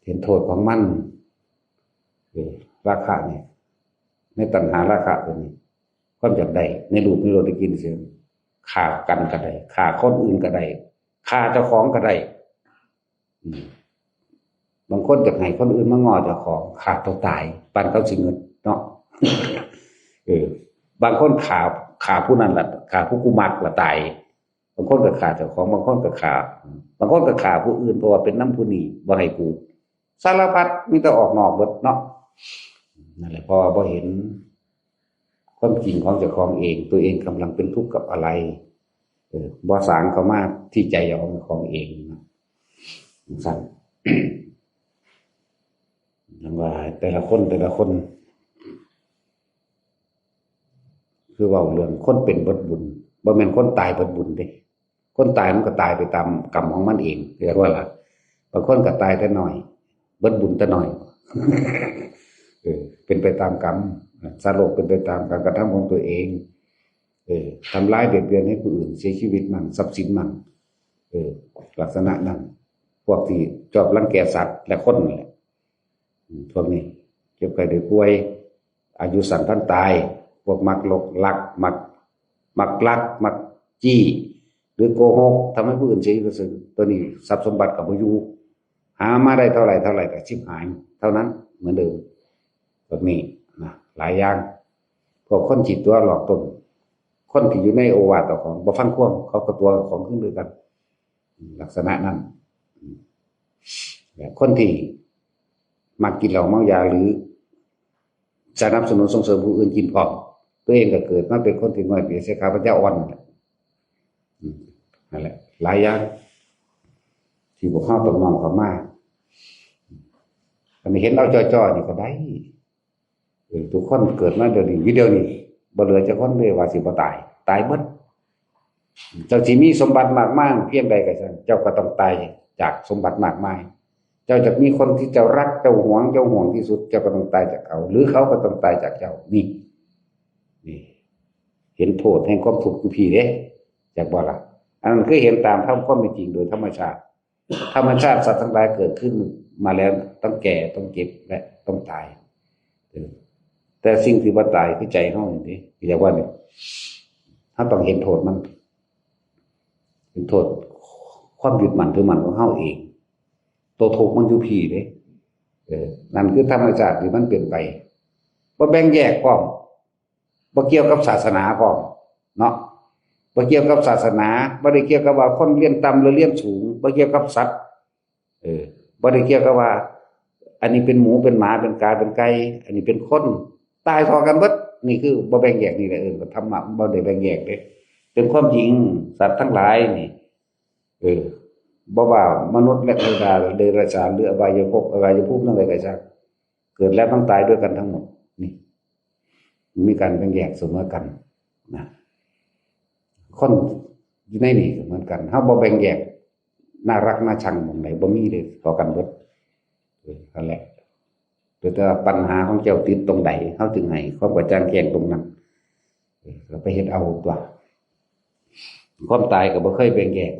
S1: เห็นโทษของมันราคะเนี่ยในตัณหาราคะตัวนี้ความอยากได้ในรูปในรสได้กินเสียงฆ่ากันก็ได้ฆ่าคนอื่นก็ได้ฆ่าเจ้าของก็ได้บางคนอยากให้คนอื่นมางอเจ้าของฆ่าตัวตายปานเขาสิเงินเนาะบางคนฆ่าผู้นั้นล่ะฆ่าผู้กุมักละตายบางคนก็ฆ่าเจ้าของบางคนก็ฆ่าผู้อื่นเพราะว่าเป็นน้ำผู้นี้บ่ให้กูสารพัดมีแต่ออกนอกเบิดเนาะนั่นแหละพอบ่เห็นความจริงของเจ้าของเองตัวเองกำลังเป็นทุกข์กับอะไรบ่สางเข้ามาที่ใจของเองนะสั่น อย่างว่าแต่ละคนคือว่าเรื่องคนเป็นเบิดบุญบ่แม่นคนตายเบิดบุญเด้คนตายมันก็ตายไปตามกรรมของมันเองเรียกว่าล่ะบางคนก็ตายแต่น้อยเบิดบุญแต่น้อยเป็นไปตามกรรมสารโลกเป็นไปตามการกระทำของตัวเองทำร้ายเบียดเบียนให้ผู้อื่นเสียชีวิตมันทรัพย์สินมันลักษณะนั้นพวกที่ชอบรังแกสัตว์และคนนั่นแหละพวกนี้เจ็บไข้ได้ป่วยอายุสั้นพันตายพวกมักลักมักจี้หรือโกหกทำให้ผู้อื่นเสียชีวิตตัวนี้ทรัพย์สมบัติกับบ่อยู่หามาได้เท่าไหร่ก็ชิบหายเท่านั้นเหมือนเดิมแบบนี้นะหลายอย่างพวกคนจิตตัวหลอกตนคนที่อยู่ในโอวาทต่อของบ่ฟังความเขาก็ตัวของขึ้นด้วยกันลักษณะนั้นแบบคนที่มักกินเหล้าเมายาหรือสนับสนุนส่งเสริมผู้อื่นกินพร้อมตัวเองก็เกิดมาเป็นคนที่น้อยเปียเสียขาพระเจ้าอ่อนนั่นแหละหลายอย่างที่พวกเขาต้องมองเข้ามาอันนี้เห็นเราจ่อๆนี่ก็ได้ทุกคนเกิดมาเดี๋ยวนี้วิดีโอนี้บ่เหลือจะคนเลยว่าสิบ่ตายเบิดเจ้าสิมีสมบัติมากมายเพียงใดก็ช่างเจ้าก็ต้องตายจากสมบัติมากมายเจ้าจะมีคนที่เจ้ารักเจ้าหวงที่สุดเจ้าก็ต้องตายจากเขาหรือเขาก็ต้องตายจากเจ้านี่เห็นโทษแห่งความทุกข์อยู่พี่เด้จากบ่ล่ะอันนั้นคือเห็นตามความเป็นจริงโดยธรรมชาติสัตว์ทั้งหลายเกิดขึ้นมาแล้วต้องแก่ต้องเจ็บและต้องตายแต่สิ่งที่บ่ตายคือใจเฮานี่เรียกว่าเนี่ยถ้าต้องเห็นโทษมันเห็นโทษความยึดมั่นถือมั่นของเฮาเองตัวทุกข์มันอยู่พี่เด้นั่นคือธรรมชาติที่มันเปลี่ยนไปบ่แบ่งแยกพร้อมบ่เกี่ยวกับศาสนาพร้อมเนาะบ่เกี่ยวกับศาสนาบ่ได้เกี่ยวกับว่าคนเรียนต่ำหรือเรียนสูงบ่เกี่ยวกับสัตว์บ่ได้เกี่ยวกับว่าอันนี้เป็นหมูเป็นหมาเป็นกาเป็นไก่อันนี้เป็นคนตายพอกันเบิดนี่คือบ่แบ่งแยกนี่แหละธรรมะบ่ได้แบ่งแยกเด้เป็นความจริงสัตว์ทั้งหลายนี่บ่ว่ามนุษย์และเทวดาเดรัจฉานหรืออบายภพนั่นเลยก็ช่างเกิดแล้วต้องตายด้วยกันทั้งหมดนี่มีการแบ่งแยกเสมอกันนะคนอยู่ในนี่เหมือนกันเฮาบ่แบ่งแยกน่ารักน่าชังหม่องไหนบ่มีเลยพอกันเบิดนั่นแหละแต่ปัญหาของเจ้าติดตรงใดเฮาจึงให้ความกระจ่างแจ้งตรงนั้น ก็ไปเฮ็ดเอาตัวความตายก็บ่เคยแบ่งแยก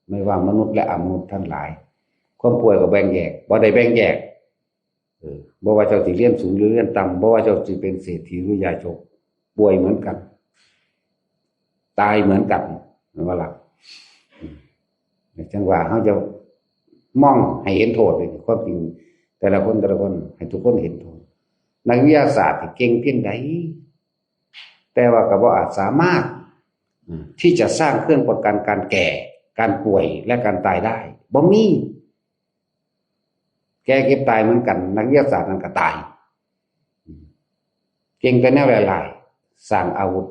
S1: ไม่ว่ามนุษย์และอมนุษย์ทั้งหลายความป่วยก็แบ่งแยกบ่ได้แบ่งแยกบ่ว่าเจ้าสิเรียนสูงหรือเรียนต่ำบ่ว่าเจ้าสิเป็นเศรษฐีหรือยาจกป่วยเหมือนกันตายเหมือนกันนั่นว่าล่ะจังว่าเฮาจะมองให้เห็นโทษเลยความจริงแต่ละคนให้ทุกคนเห็นโทษนักวิทยาศาสตร์ที่เก่งเพียงใดแต่ว่าก็บ่อาจสามารถที่จะสร้างเครื่องป้องกันการแก่การป่วยและการตายได้บ่มีแก่เก็บตายเหมือนกันนักวิทยาศาสตร์นั้นก็ตายเก่งแต่แนวหลายๆสร้างอาวุธ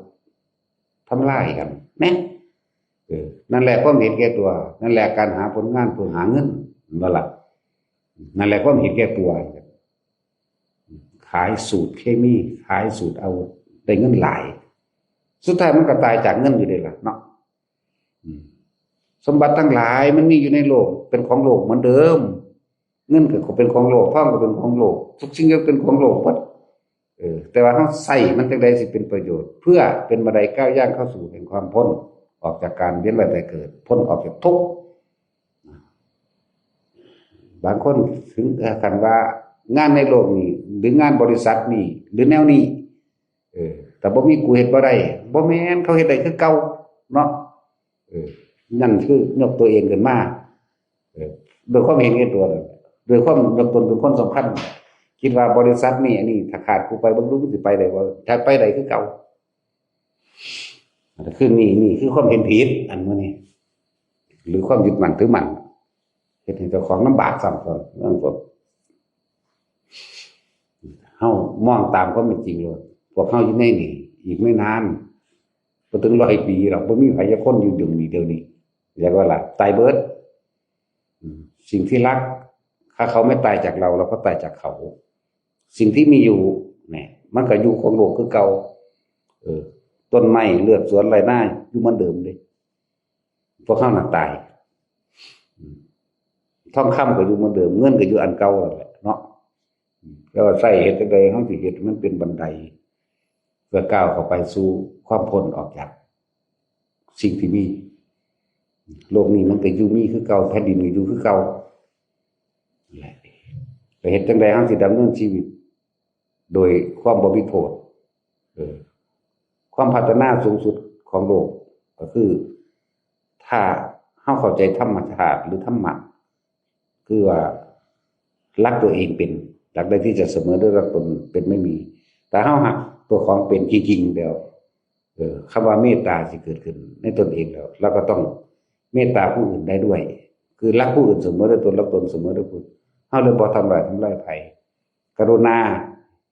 S1: ทำลายกันแม่นั่นแหละความเห็นแก่ตัวนั่นแหละการหาผลงานเพื่อหาเงินนั่นแหละนั่นแหละความเห็นแก่ตัวขายสูตรเคมีขายสูตรอาวุธได้เงินหลายสุดท้ายมันก็ตายจากเงินอยู่ดีล่ะเนาะสมบัติทั้งหลายมันมีอยู่ในโลกเป็นของโลกเหมือนเดิมเงินก็เป็นของโลกทองก็เป็นของโลกทุกสิ่งก็เป็นของโลกหมดแต่ว่าเราใส่มันจังได๋สิเป็นประโยชน์เพื่อเป็นบันไดก้าวย่างเข้าสู่แห่งความพ้นออกจากการเวียนว่ายตายเกิดพ้นออกจากทุกข์บางคนถึงกันว่างานในโลกนี้หรืองานบริษัทนี้หรือแนวนี้แต่บ่มีกูเฮ็ดบ่ได้บ่แม่นเขาเฮ็ดได้คือเก่าเนาะนั่นคือยกตัวเองขึ้นมาโดยความเห็นแก่ตัวโดยความยกตนเป็นคนสำคัญคิดว่าบริษัทนี้อันนี้ถ้าขาดกูไปบ่รู้สิไปได้บ่ถ้าไปได้คือเก่าคือนี่คือความเห็นผิดอันมื้อนี้หรือความยึดมั่นถือมั่นเฮ็ดให้เจ้าของลำบากซ้ำซ้อนเรื่องพวกเฮามองตามความเป็นจริงเลยพวกเฮาอยู่ในนี่อีกไม่นานบ่ถึง100 ปีหรอกบ่มีไผจะคนอยู่ดึงนี่เดี๋ยวนี้เรียกว่าล่ะตายเบิดสิ่งที่รักถ้าเขาไม่ตายจากเราเราก็ตายจากเขาสิ่งที่มีอยู่เนี่ยมันก็อยู่ของโลกคือเก่าต้นไม้เลือดสวนไรหน้าอยู่เหมือนเดิมเลยพวกเขาหนักตายทองคำก็อยู่เหมือนเดิมเงินก็อยู่อันเก่าแหละเนาะแล้วใส่เฮ็ดจังได๋เฮาสิเฮ็ดมันเป็นบันไดเพื่อก้าวเข้าไปสู่ความพ้นออกจากสิ่งที่มีโลกนี้มันก็อยู่มีคือเก่าแผ่นดินก็อยู่คือเก่าไปเฮ็ดจังได๋เฮาสิดำเนินชีวิตโดยความบ่มีโทษความพัฒนาสูงสุดของโลกก็คือถ้าเฮาเข้าใจธรรมชาติหรือธรรมะคือว่ารักตัวเองเป็นรักได้ที่จะเสมอด้วยรักตนเป็นไม่มีแต่เฮาหักตัวของเป็นจริงๆแล้วคำว่าเมตตาสิเกิดขึ้นในตนเองแล้วเราก็ต้องเมตตาผู้อื่นได้ด้วยคือรักผู้อื่นเสมอด้วยตนรักตนเสมอด้วยผู้อื่นเฮาเลยบ่ทำร้ายไผกรุณา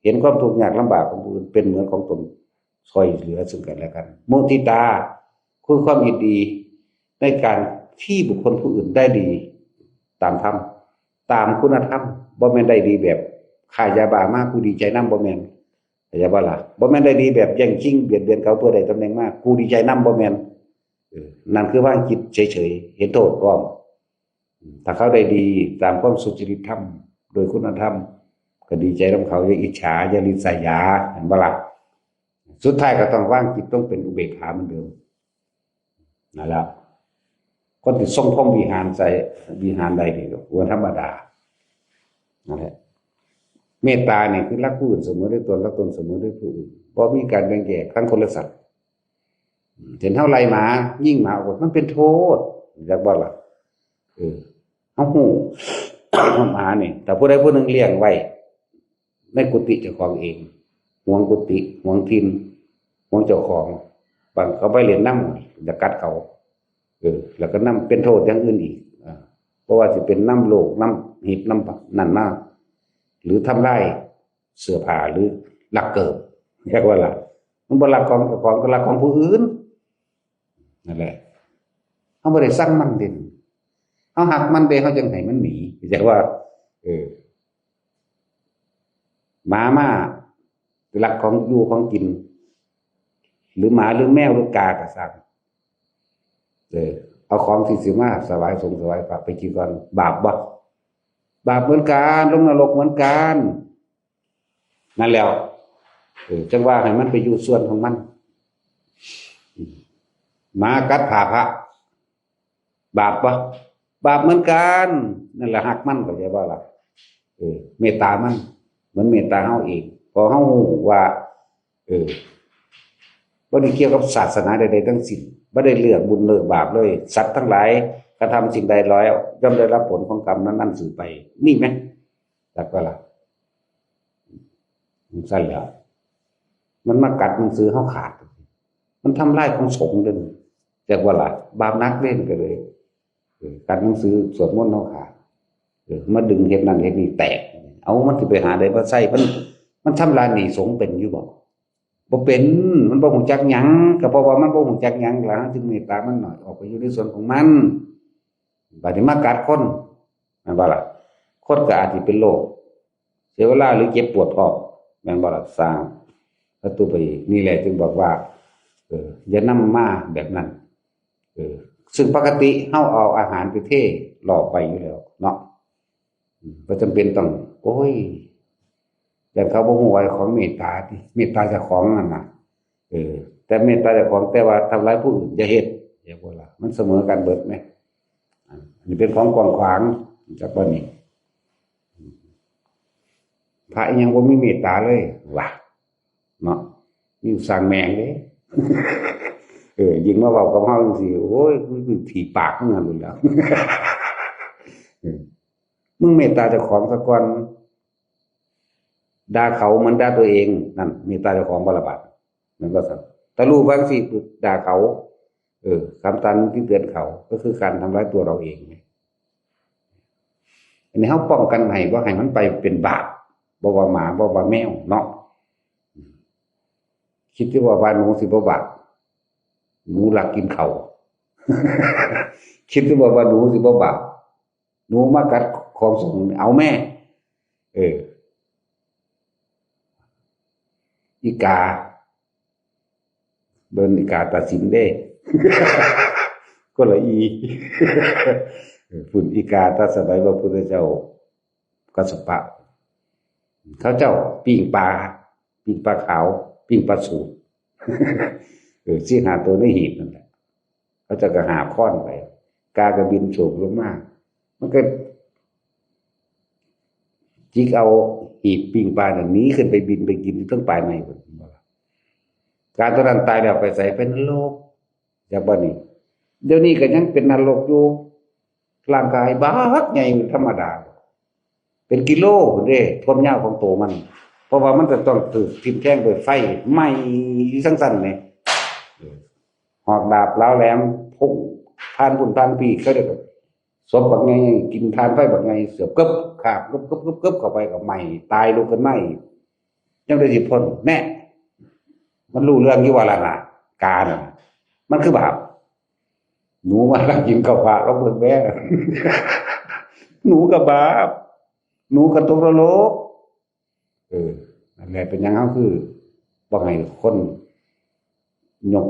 S1: เห็นความทุกข์ยากลำบากของผู้อื่นเป็นเหมือนของตนช่วยเหลือซึ่งกันและกันมุทิตาคือความยินดีในการที่บุคคลผู้อื่นได้ดีตามธรรมตามคุณธรรมบ่แม่นได้ดีแบบขายยาบ้ามากูดีใจนำบ่แม่นเข้าใจบ่ล่ะบ่แม่นได้ดีแบบแย่งชิงเบียดเบียนเขาเพื่อได้ตำแหน่งมากกูดีใจนำบ่แม่นนั่นคือว่าจิตเฉยๆเห็นโทษพร้อมถ้าเขาได้ดีตามความสุจริตธรรมโดยคุณธรรมก็ดีใจนำเขาอย่าอิจฉาอย่าริษยาเห็นบ่ล่ะสุดท้ายก็ต้องวางจิตต้องเป็นอุเบกขาเหมือนเดิมนั่นแหละคนที่ทรงพรหมวิหารใส่วิหารใดนี่ก็ควรธรรมดานั่นแหละเมตตาเนี่ยคือรักผู้อื่นเสมอด้วยตนรักตนเสมอด้วยผู้อื่นบ่มีการแบ่งแยกทั้งคนและสัตว์เห็นเท่าไรหมายิ่งหมาอดมันเป็นโทษอยากบ่ล่ะเฮาฮู้หมานี่แต่ผู้ใดผู้หนึงเลี้ยงไว้ในกุฏิเจ้าของเองหวงกุฏิหวงทินหวงเจ้าของบางเขาไปเรียนน้ำจะกัดเขาแล้วก็น้ำเป็นโทษอย่างอื่นอีกเพราะว่าจะเป็นน้ำโลกน้ำหิบน้ำนั่นมากหรือทำลายเสื้อผ้าหรือลักเกิดเรียกว่าล่ะมันบ่ลักของก็ลักของผู้อื่นนั่นแหละเขาบ่ได้สั่งมันเด่นเขาหักมันเด้เขาจังให้มันหนีเรียกว่าหมามาลักของอยู่ของกินหรือหมาหรือแมวหรือกาก็สั่งเอาของที่สิมาสวายสงสวายพระไปกินก่อนบาปบ่บาปเหมือนกันลงนรกเหมือนกันนั่นแล้วจังว่าให้มันไปอยู่ส่วนของมัน หมากัดผ่าพระบาปปะบาปเหมือนกันนั่นแหละหักมันก็จะว่าล่ะเมตตามันเหมือนเมตตาเฮาเองพอเฮาว่าบ่ได้เกี่ยวกับศาสนาใดๆทั้งสิ้นบ่ได้เลือกบุญเลือกบาปเลยสัตว์ทั้งหลายกระทำสิ่งใดแล้วย่อมได้รับผลของกรรมนั้นๆสืบไปนี่ไหมแล้วก็ล่ะสั่นแล้วมันมากัดหนังสือเฮาขาดมันทำลายของสงฆ์เด้อจักว่าล่ะบาปนักเล่นก็เลยกัดหนังสือสวดมนต์เฮาขาดมาดึงเฮ็ดนั่นเฮ็ดนี่แตกเอามันสิไปหาได้บ่ใส่มันทำลายหนี้สงฆ์เป็นอยู่บ่เป็นมันบ่ฮู้จักหยังก็เพราะว่ามันบ่ฮู้จักหยังล่ะจึงเมตตามันหน่อยออกไปอยู่ในส่วนของมันบัดนี้มากัดคนแม่นบ่ล่ะคนก็อาจสิเป็นโรคเสียเวลาหรือเจ็บปวดท้องแม่นบ่ล่ะสร้างศัตรูไปนี่แหละจึงบอกว่าอย่านำมาแบบนั้นซึ่งปกติเฮาเอาอาหารไปเทหล่อไปอยู่แล้วเนาะบ่จำเป็นต้องโอ้ยอย่างเขาบ่ฮู้ว่าของเมตตาที่เมตตาเจ้าของนั่นน่ะแต่เมตตาเจ้าของแต่ว่าทำร้ายผู้อื่นอย่าเฮ็ดอย่าบ่ล่ะมันเสมอกันเบิดไหมอันนี้เป็นของกว้างขวางจักบ่นี่พระยังบ่มีเมตตาเลยว่ะเนาะมีสร้างแมงเด้ ยิงมาเว้ากับเฮาจังซี่โอ้ยคือถีบปากมึงนั่นแล้ว มึงเมตตาเจ้าของซะก่อนด่าเขาเหมือนด่าตัวเองนั่นเมตตาเจ้าของบ่ละบาดนั่นก็ซั่นถ้ารู้บางสิด่าเขาคำตันที่เตือนเขาก็คือการทำร้ายตัวเราเองอันนี้เฮาป้องกันให้บ่ให้มันไปเป็นบาปบ่ว่าหมาบ่ว่าแมวเนาะคิดที่ว่าหนูสิบ่บาปหนูรักกินเขา คิดที่ว่าหนูสิบ่บาปหนูมากัดของสงฆ์เอาแม่อีกาเดินอีกาตัดสินได้ ก็ละอี ฝุ่นอีกาตัดสบายพระพุทธเจ้ากัสสปะเขาเจ้าปิ้งปลาขาวปิ้งปลาสูตร สิหาตัวในหีบนั่นแหละเขาจะกระหาค้อนไปกากระบินโฉบลงมามันก็จิกเอาหีบปิ้งปลาอย่างนี้ขึ้นไปบินไปกินทั้งปลายในการตัวนั้นตายแล้วไปใส่เป็นนรกอย่างบ้านี้เดี๋ยวนี้ก็ยังเป็นนรกอยู่ร่างกายบ้าใหญ่ธรรมดาเป็นกิโลเด้ความยาวของตัวมันเพราะว่ามันจะต้องถูกทิ่มแทงโดยไฟไหม้สั้นๆเนี่ยหอกดาบล้าวแหลมพุ่งผ่านบุญผ่านปีเขาเรียกว่าศพแบบไงกินทานไฟแบบไงเสือบกึบขาบกึบเข้าไปกับไหม้ตายลุกขึ้นไหม้ยังได้สิพ้นแน่มันรู้เรื่องที่ว่าละนะการมันคือบาปหนูมาลักกินกับพระเราเบิ่งแม่ หนูกับบาปหนูกับตกนรกนั่นแหละเป็นอย่างนั้นคือว่าไงคนยก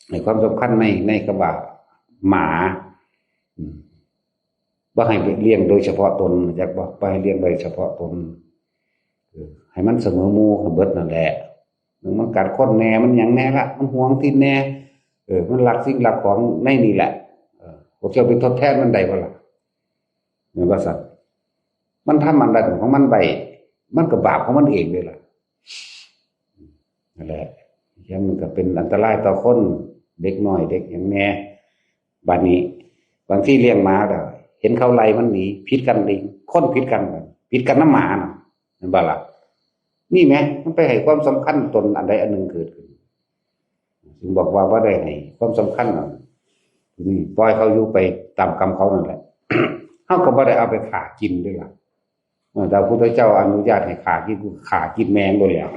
S1: ในความสำคัญในกระบะหมาว่าให้เลี้ยงโดยเฉพาะตนอยากบอกไปเลี้ยงโดยเฉพาะตนให้มันเสมอหมู่เบิดนั่นแหละมันกัดคนแน่มันหยังแน่ละมันหวงที่แน่มันรักสิ่งรักของในนี่แหละพวกเจ้าไปทดแทนมันได้บ่ล่ะเนี่ยว่าสัตว์มันทำมันได้ของมันไปมันก็บาปของมันเองเลยล่ะนั่นแหละยังมันก็เป็นอันตรายต่อคนเด็กน้อยเด็กอย่างแน่บัดนี้บางที่เลี้ยงหมาได้เห็นเขาไล่มันหนีพิษกันดิคนพิษกันน้ำหมาน่ะนั่นบ่ล่ะนี่แม้มันไปให้ความสำคัญตนอันใดอันหนึ่งเกิดขึ้นจึงบอกว่าบ่ได้ให้ความสำคัญนี่ปล่อยเขาอยู่ไปตามกรรมเขานั่นแหละ เฮาก็บ่ได้เอาไปฆ่ากินด้วยล่ะแต่พระพุทธเจ้าอนุญาตให้ฆ่ากินคือฆ่ากินแมงโดยแล้ว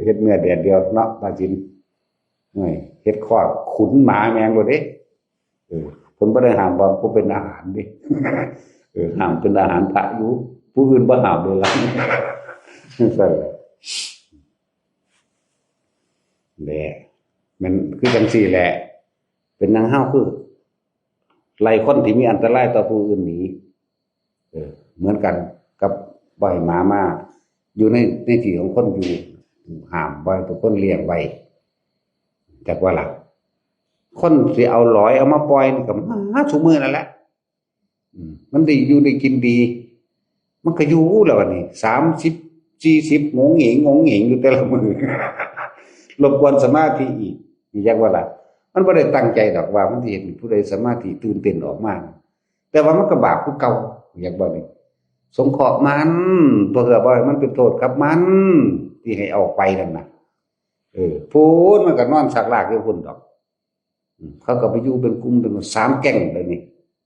S1: เฮ็ดเนื้อแดดเดียวเนาะปาจินเฮ็ดข้อขุนหมาแมงโดยเด้เพิ่นบ่ได้ห้ามว่าผู้เป็นอาหารเด้ ห้ามเป็นอาหารพระอยู่ผู้อื่นบ่ห้ามเลยล่ะ ใช่แหละมันคือจังซี่แหละเป็นนางห้าวคือไล่คนที่มีอันตรายต่อผู้อื่นหนีเหมือนกันกับบ่อยหมามาอยู่ในที่ของคนอยู่ห้ามบ่อยทุกคนเลี้ยงไว้ จากว่าล่ะคนสิเอาหลอยเอามาปล่อยนี่ก็มาชุมือนั่นแหละมันดีอยู่ได้กินดีมันก็อยู่แล้วนี่30 40งงเหงอยู่แต่ละมือ รบกวนสมาธิอีกนี่จักว่าล่ะมันบ่ได้ตั้งใจดอกว่ามันสิเห็นผู้ใดสมาธิตื่นเต้นออกมาแต่ว่ามันก็บาปคือเก่าอยากบ่นี่สงเคราะห์มันตัวเหือบ่มันเป็นโทษกับมันที่ให้ออกไปนั่นน่ะพูดมันก็นอนสักลากอยู่พุ่นดอกเขาก็ไปอยู่เป็นกลุ่มเป็น3แก๊งเลยนี่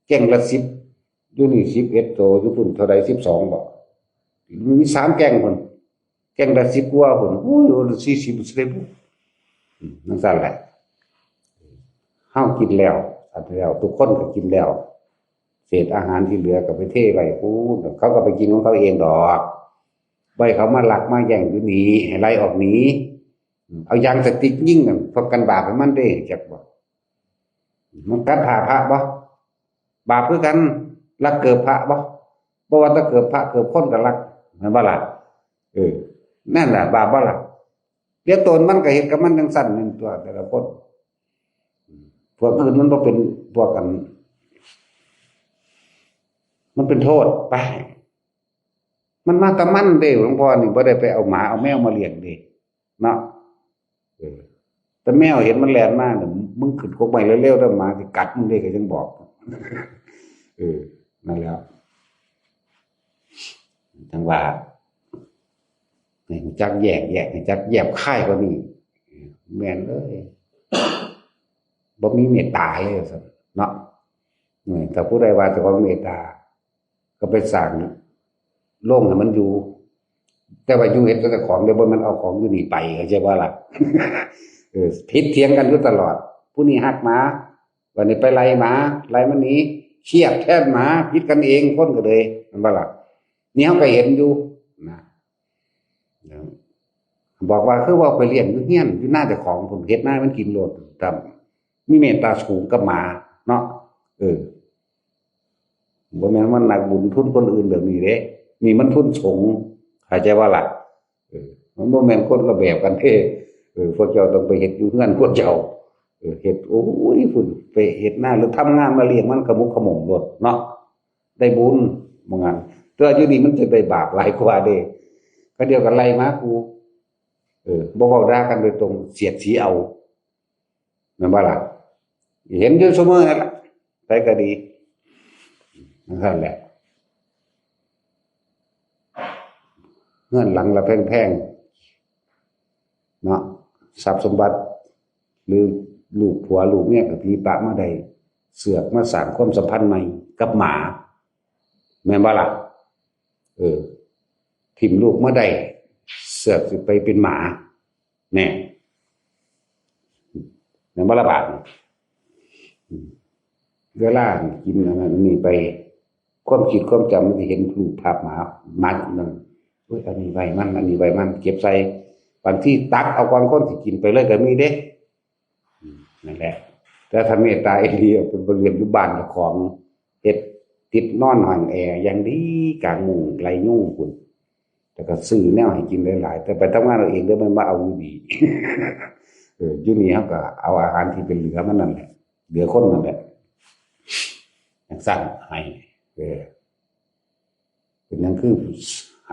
S1: แก๊งละ10อยู่นี่11โตอยู่พุ่นเท่าใด12บ่มี3แก๊งพุ่นแก๊งละ10กว่าพุ่นโอ้ย40สิได้พุ่นนั่นซั่นแหละเฮากินแล้วอันแล้วทุกคนก็กินแล้วเศษอาหารที่เหลือก็ไปเทไว้พูนเขาก็ไปกินของเขาเองดอกไว้เขามาลักมาแย่งอยู่นี่ให้ไล่ออกหนีเอายางสติ๊กยิงกันพบกันบาปให้มันได้จักบ่มันกัดผ่าพระบ่บาปคือกันลักเกิดพระบ่บ่ว่าถ้าเกิดพระเกิดคนก็ลักแม่นบ่ล่ะนั่นแหละบาปบ่ล่ะเดี๋ยวตนมันก็เฮ็ดกับมันจังซั่นนั่นตัวแต่ละคนพวกอื่นมันบ่เป็นพวกกันมันเป็นโทษไปมันมาตะมันเด้หลวงพ่อนี่บ่ได้ไปเอาหมาเอาแมวมาเลี้ยงเด้เนาะแต่แมวเห็นมันแล่นมาเนี่ยมึงขึ้นกกไม้เร็วๆแล้วหมาสิกัดมึงเด้ก็จังบอกนั่นแล้วจังว่าให้จักแยกให้จักแยบคายกว่านี้แม่นเลยบ่มีเมตตาเลยซั่นเนาะถ้าผู้ใดว่าเจ้าของเมตตาก็ไปสร้างโลกให้มันอยู่แต่ว่าอยู่เฮ็ดแต่ของเดี๋ยวมันเอาของอยู่นี่ไปเข้าใจบ่ล่ะผิดเถียงกันอยู่ตลอดผู้นี้ฮักหมาวันนี้ไปไล่หมาไล่มันหนีเครียดแทนหมาผิดกันเองคนก็เลยมันบ่ล่ะนี่เฮาก็เห็นอยู่นะบอกว่าคือว่าไปเลี้ยงอยู่เฮียนอยู่หน้าเจ้าของผมเฮ็ดหน้ามันกินโลดตามมีเมตตาสูงกับหมาเนาะบ่แม่นมันหนักบุญทุนคนอื่นแบบนี้เด้นี่มันทุนสงฆ์เข้าใจว่าล่ะมันบ่แม่นคนละแบบกันเด้พวกเจ้าต้องไปเฮ็ดอยู่เฮือนพวกเจ้าเฮ็ดโอ้ยพุ่นไปเฮ็ดหน้าหรือทำงานมาเลี้ยงมันขมุกขม่มโลดเนาะได้บุญบ่งั้นแต่อยู่นี่มันจะได้บาปหลายกว่าเด้ก็เดียวกันไล่มากูบ่เว้าด่ากันโดยตรงเสียดสีเอาแม่นบ่ล่ะเห็นอยู่เสมอนั่นล่ะไปก็ดีนั่นแหละเงินหลังละแพงๆเนาะทรัพย์สมบัติหรือลูกผัวลูกเมียกับพี่ปะมาได้เสือกมาสร้างความสัมพันธ์ใหม่กับหมาแม่นบ่ล่ะทิ่มลูกมาได้เสือกสิไปเป็นหมาแน่แม่นบ่ล่ะบาดเวลากินอันนั้นนี่ไปความคิดความจำมันจะเห็นรูปภาพหมานั่นอันนี้ไว้มันเก็บใส่บางที่ตักเอาก่อนคนที่กินไปเลยก็มีเด้นั่นแหละแต่ถ้าเมตตาเอลีเป็นบริเวณอยู่บ้านเจ้าของเฮ็ดติดนอนห้องแอร์อย่างดีกลางมุงไรยุ่งคุณแต่ก็ซื้อแนวให้กินหลายๆแต่ไปทำงานเราเองเด้อมันมาเอาอยู่ดีอยู่นี่เฮาก็เอาอาหารที่เป็นเหลือมันนั่นแหละเหลือคนนั่นแหละอย่างสั่งให้เป็นนั่นคือ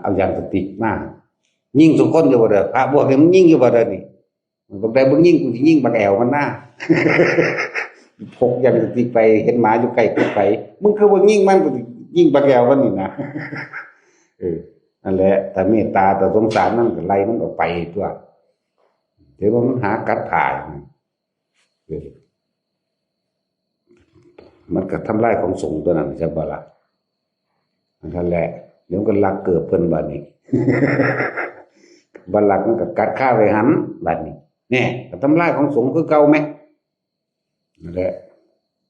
S1: เอายางสติกมายิงทุกคนอยู่บ่ได้พระบวกเนี่ยมันยิงอยู่บ่ได้นี่มันบ่ได้บ่ยิงกูสิยิงบักแอวมันหน้าพกยางสติกไปเห็นหมาอยู่ใกล้กูไปมึงคือบ่ยิงมันกูสิยิงบักแอวมันนี่นะนั่นแหละแต่เมตตาแต่สงสารมันก็ไล่มันออกไปตัวเดี๋ยวมันหากัดผ่ายมันก็ทำลายของสงฆ์ตัวนั้นใช่บ่ล่ะนั่นแหละเดี๋ยวก็ลักเกิดเพิ่นบัดนี้บัดลักมันก็กัดข้าไว้หันบัดนี้แน่ก็ทำลายของสงฆ์คือเก่าไหมนั่นแหละ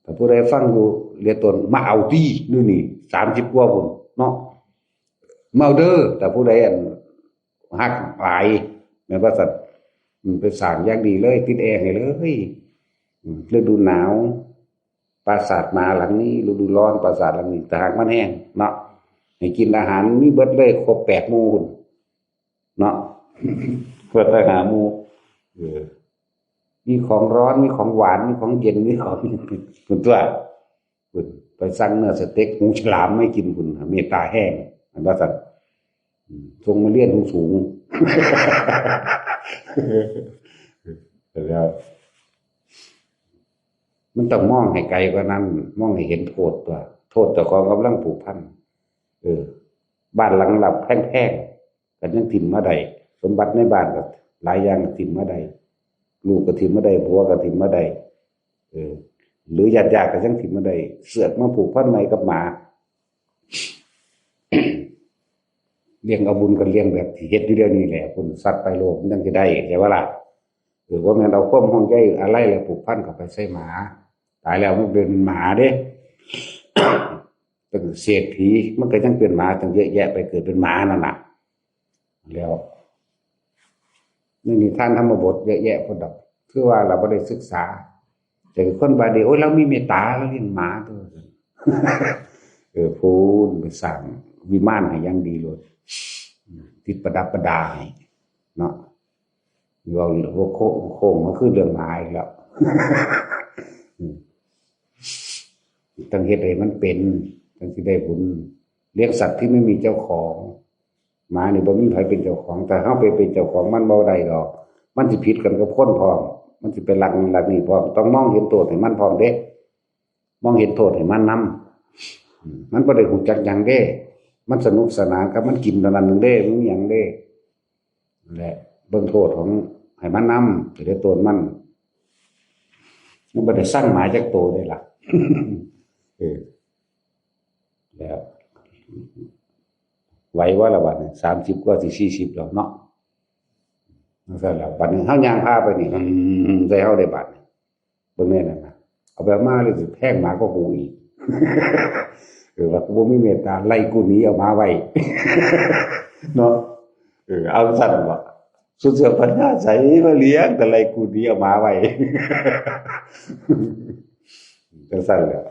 S1: ถ้าผู้ใดฟังอยู่เรียกตนมาเอาที่นี่30กว่าพุ่นเนาะมาเอาเด้อแต่ผู้ใดฮักหลายแม่นว่าสัตว์ไปสร้างอย่างดีเลยติดแอร์ให้เลยฤดูหนาวปราสาทมาหลังนี้ฤดูร้อนปราสาทหลังนี้แต่หากมันแห้งเนาะให้กินอาหารมีเบิดเลยครบ8หมู่เนาะเพื่อไปหาหมู่ มีของร้อนมีของหวานมีของเย็นมีของคุณตัวคุณไปสั่งเนื้อสเต็กหูฉลามไม่กินคุณเมตตาแห้งอันว่าสัตว์ทรงมาเลี้ยนสูงแล้วมันต้องมองให้ไกลกว่านั้นมองให้เห็นโทษตัวโทษต่อของกำลังผูกพันบ้านหลังหลับแพงๆกันยังถิ่มมาใดสมบัติในบ้านก็หลายอย่างถิ่มมาใดลูกก็ถิ่มมาใดผัวก็ถิ่มมาใดหรือญาติๆก็ยังถิ่มมาใดเสือกมาผูกพันในกับหมา เลี้ยงเอาบุญกันเลี้ยงแบบที่เฮ็ดอยู่เดี๋ยวนี้แหละคนสัตว์ไปโลกมันยังจะได้ใช่ว่าล่ะว่าแม่นเอาความห่วงใยอะไรแล้วผูกพันกับไปใส่หมาตายแล้วมันเป็นหมาเด้ เป็นเศรษฐีมันก็ยังเป็นหมาตั้งเยอะแยะไปเกิดเป็นหมานั่นน่ะแล้วนี่ท่านธรรมบทเยอะแยะคนดอกคือว่าเราไม่ได้ศึกษาแต่คนบาดีโอ้ยเรามีเมตตาเราเลี้ยงหมาตัวพูนไปสั่งวิมานให้ยังดีเลยติดประดับประดาให้เนาะเราโค้งมาขึ้นเรื่องหมาอีกแล้วตั้งเหตุให้มันเป็นตั้งที่ได้บุญเลี้ยงสัตว์ที่ไม่มีเจ้าของหมานี่บ่มีใครเป็นเจ้าของแต่เขาไปเป็นเจ้าของมันบ่ได้หรอกมันสิผิดกันกับคนพร้อมมันสิเป็นหลักนี่พร้อมต้องมองเห็นโทษให้มันพร้อมเด้มองเห็นโทษให้มันนำมันบ่ได้หูจักหยังเด้มันสนุกสนานกับมันกินตอนนั้นนึงเด้มันหยังเด้แหละเบิ่งโทษของให้มันนำสิได้ตัวมันบ่ได้สร้างหมาจักโตได้ล่ะแล้วไหวว่าละบัดนี้30กว่าสิ40แล้วเนาะนั่นแหละบัดนี้เฮาย่างพาไปนี่ได้เฮาได้บัดเบิ่งแน่นั่นน่ะเอาแบบมาเลยสิแพงหมาก็หูอีกว่าบ่มีเมตตาไล่กูหนีเอามาไว้เนาะเอาสั่นบ่สุดเสือปัญญาใสมาเลี้ยงแต่ไล่กูหนีเอามาไว้จังซั่นแหละ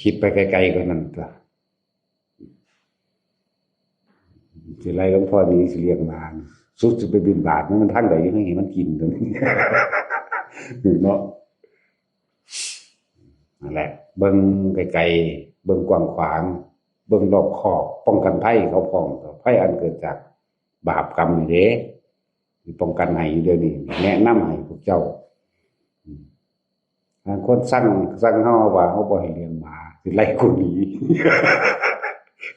S1: คิดไปไกลๆกว่านั้นตัวสิไล่หลวงพ่อนี้สิเลี้ยงมาสุดจะไปบิณฑบาตมันทางใดยังให้มันกินตรงนี้เนาะนั่นแหละเบิ่งไกลๆเบิ่งกว้างขวางเบิ่งรอบคอบป้องกันภัยเขาพร้อมภัยอันเกิดจากบาปกรรมนี่เด้ป้องกันให้อยู่เดี๋ยวนี้แนะนำให้พวกเจ้าคนสั่งเฮาว่าเฮาบ่ให้เลี้ยงหมาสิไล่กูหนี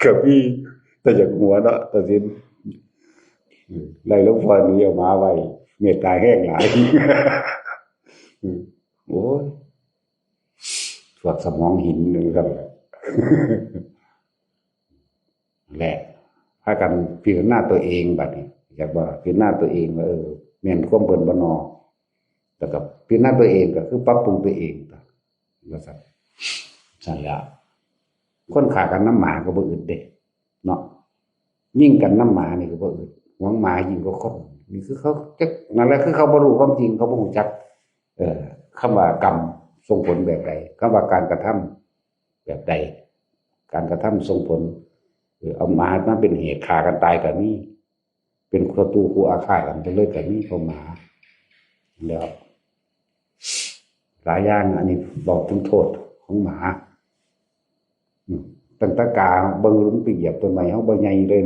S1: ก็มีแต่จากหัวเนาะตัดสินไล่หลวงพ่อหนีเอาหมาไว้เมตตาแห้งหลายโอ้ยพวกสมองหินนึงกันแหละพากันพิจารณาตัวเองบัดนี้อยากว่าพิจารณาตัวเองว่าแม่นความเบิ่นบ่นอแต่กับพิจารณาตัวเองก็คือปรับปรุงตัวเองว่าซั่นแล้วคนขากันน้ำหมาก็บ่อึดเด้เนาะยิ่งกันน้ำหมานี่ก็บ่อึดหวงหมายิ่งกว่าคนนี่คือเขาจักนั่นแหละคือเขาบ่รู้ความจริงเขาบ่รู้จักคำว่ากรรมส่งผลแบบใดคำว่าการกระทำแบบใดการกระทำส่งผลเอาหมามาเป็นเหตุฆ่ากันตายก็มีเป็นศัตรูคู่อาฆาตกันไปเลยก็มีเพราะหมาแล้วหลายอย่างอันนี้บอกถึงโทษของหมาตั้งแต่กาเบิ่งลุงไปเหยียบต้นไม้เฮาบ่ใหญ่เลย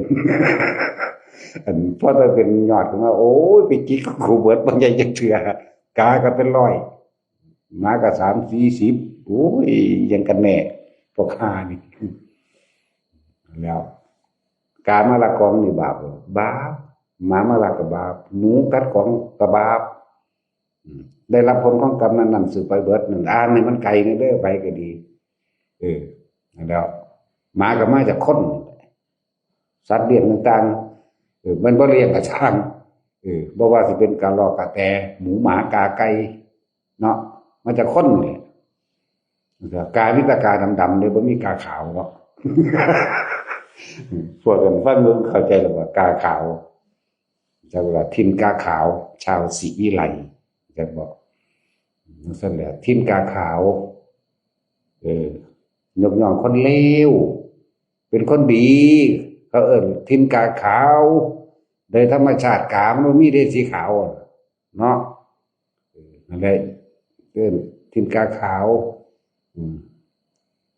S1: อันพอจะเป็นยอดขึ้นมาโอ้ยไปจิกกูเบิดบ่ใหญ่จักเทื่อกาก็เป็น100หมาก็30-40โอ้ยยังกันแน่พวกข้านี่แล้วกามาลักของนี่บาปหมามาลักก็บาปหนูกัดของก็บาปได้รับผลของกรรมนั้นสืบไปเบิดนั่นอ่านให้มันไกลนี่เด้อไปก็ดีแล้วหมาก็มาจากคนสัตว์เลี้ยงต่างๆมันบ่เลี้ยงกระช่างบ่ว่าสิเป็นกะรอกกะแตหมูหมากาไก่เนาะมาจากคนนี่กามีแต่กาดำๆเลยบ่มีกาขาวเนาะพวกกันฟังเบิ่งเข้าใจแล้วว่ากาขาวจักว่าทินกาขาวชาวศรีวิไลจักบอกนั่นแหละทินกาขาวยกย่องคนเลวเป็นคนดีเขาทินกาขาวโดยธรรมชาติกามันมีได้สีขาว เนาะนั่นแหละเอิ้นทินกาขาว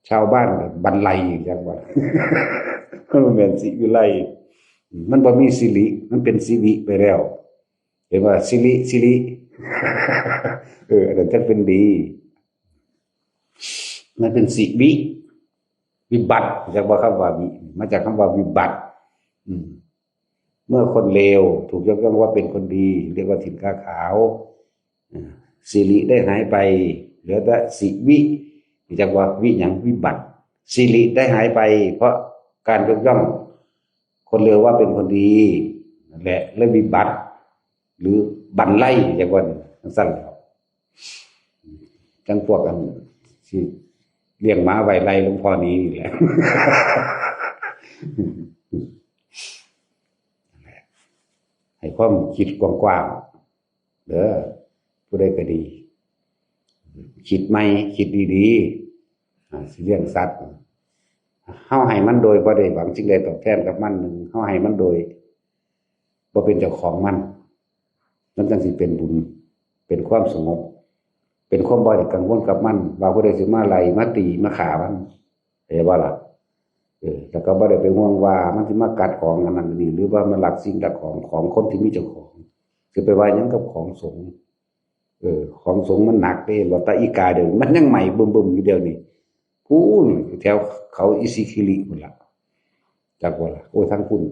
S1: ชาวบ้านก็บรรลัยจังว่า มันเป็นสิวิไลมันบ่มีสิริมันเป็นสิวิไปแล้วเห็นว่าสิริ อันนั้นจะเป็นดีมันเป็นสิวิบัติจากว่าคำว่าวิมาจากคำว่าวิบัติเมื่อคนเลวถูกยกย่องว่าเป็นคนดีเรียกว่าถิ่นกาขาวสิริได้หายไปเหลือแต่สิวิจากว่าวิหยังวิบัติสิริได้หายไปเพราะการยกย่องคนเลวว่าเป็นคนดีนั่นแหละเลยวิบัติหรือบันไล่จากว่าสั้นจังพวกกันที่เลี้ยงม้าไว้ไล่หลวงพ่อนี้นี่แหละให้ความคิดกว้างๆเด้อผู้ใดก็ดีคิดใหม่คิดดีๆสิเลี้ยงสัตว์เฮาให้มันโดยบ่ได้หวังสิ่งใดตอบแทนกับมันหนึ่งเฮาให้มันโดยบ่เป็นเจ้าของมันจังสิเป็นบุญเป็นความสงบเป็นความบ่ได้กังวลกับมันว่าผู้ใดสิมาไล่มาตีมาฆ่ามันเห็นบ่ล่ะแล้วก็บ่ได้ไปห่วงว่ามันสิมากัดของอันนั้นนี่หรือว่ามันลักสิ่งลักของคนที่มีเจ้าของสิไปว่าหยังกับของสงฆ์ของสงฆ์มันหนักเด้ว่าตาอีกาเดี๋ยวมันยังใหม่บึ้มๆอยู่เดี๋ยวนี้พูนแถวเขาอิซิคิริพุ่นล่ะจักบ่ล่ะโอ้ทั้งพุ่น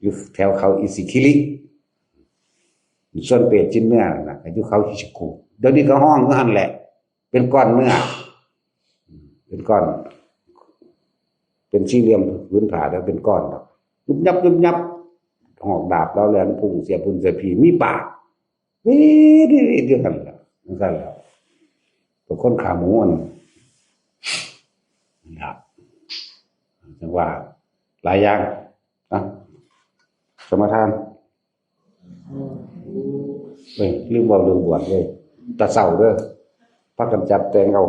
S1: อยู่แถวเขาอิซิคิริส่วนเป็ดชิ้นเนื้อน่ะอยู่เขาฮิชิกุเดี๋ยวนี้ก็ห้องก็หั่นแหละเป็นก้อนเนื้อเป็นก้อนเป็นสี่เหลี่ยมพื้นผาแล้วเป็นก้อนยุบยับหอกดาบแล้วแหลมพุ่งเสียพุ่นเสียผีมีปากนี่เดียวกันล่ะนั่นซั่นแล้วตัวคนขาหมูอันนะครับจังว่าหลายอย่างนะสมทานเฮ้ยลืมบอกเรื่องบวชเลยตะเศร้าเด้อพากันจับแต่งเอา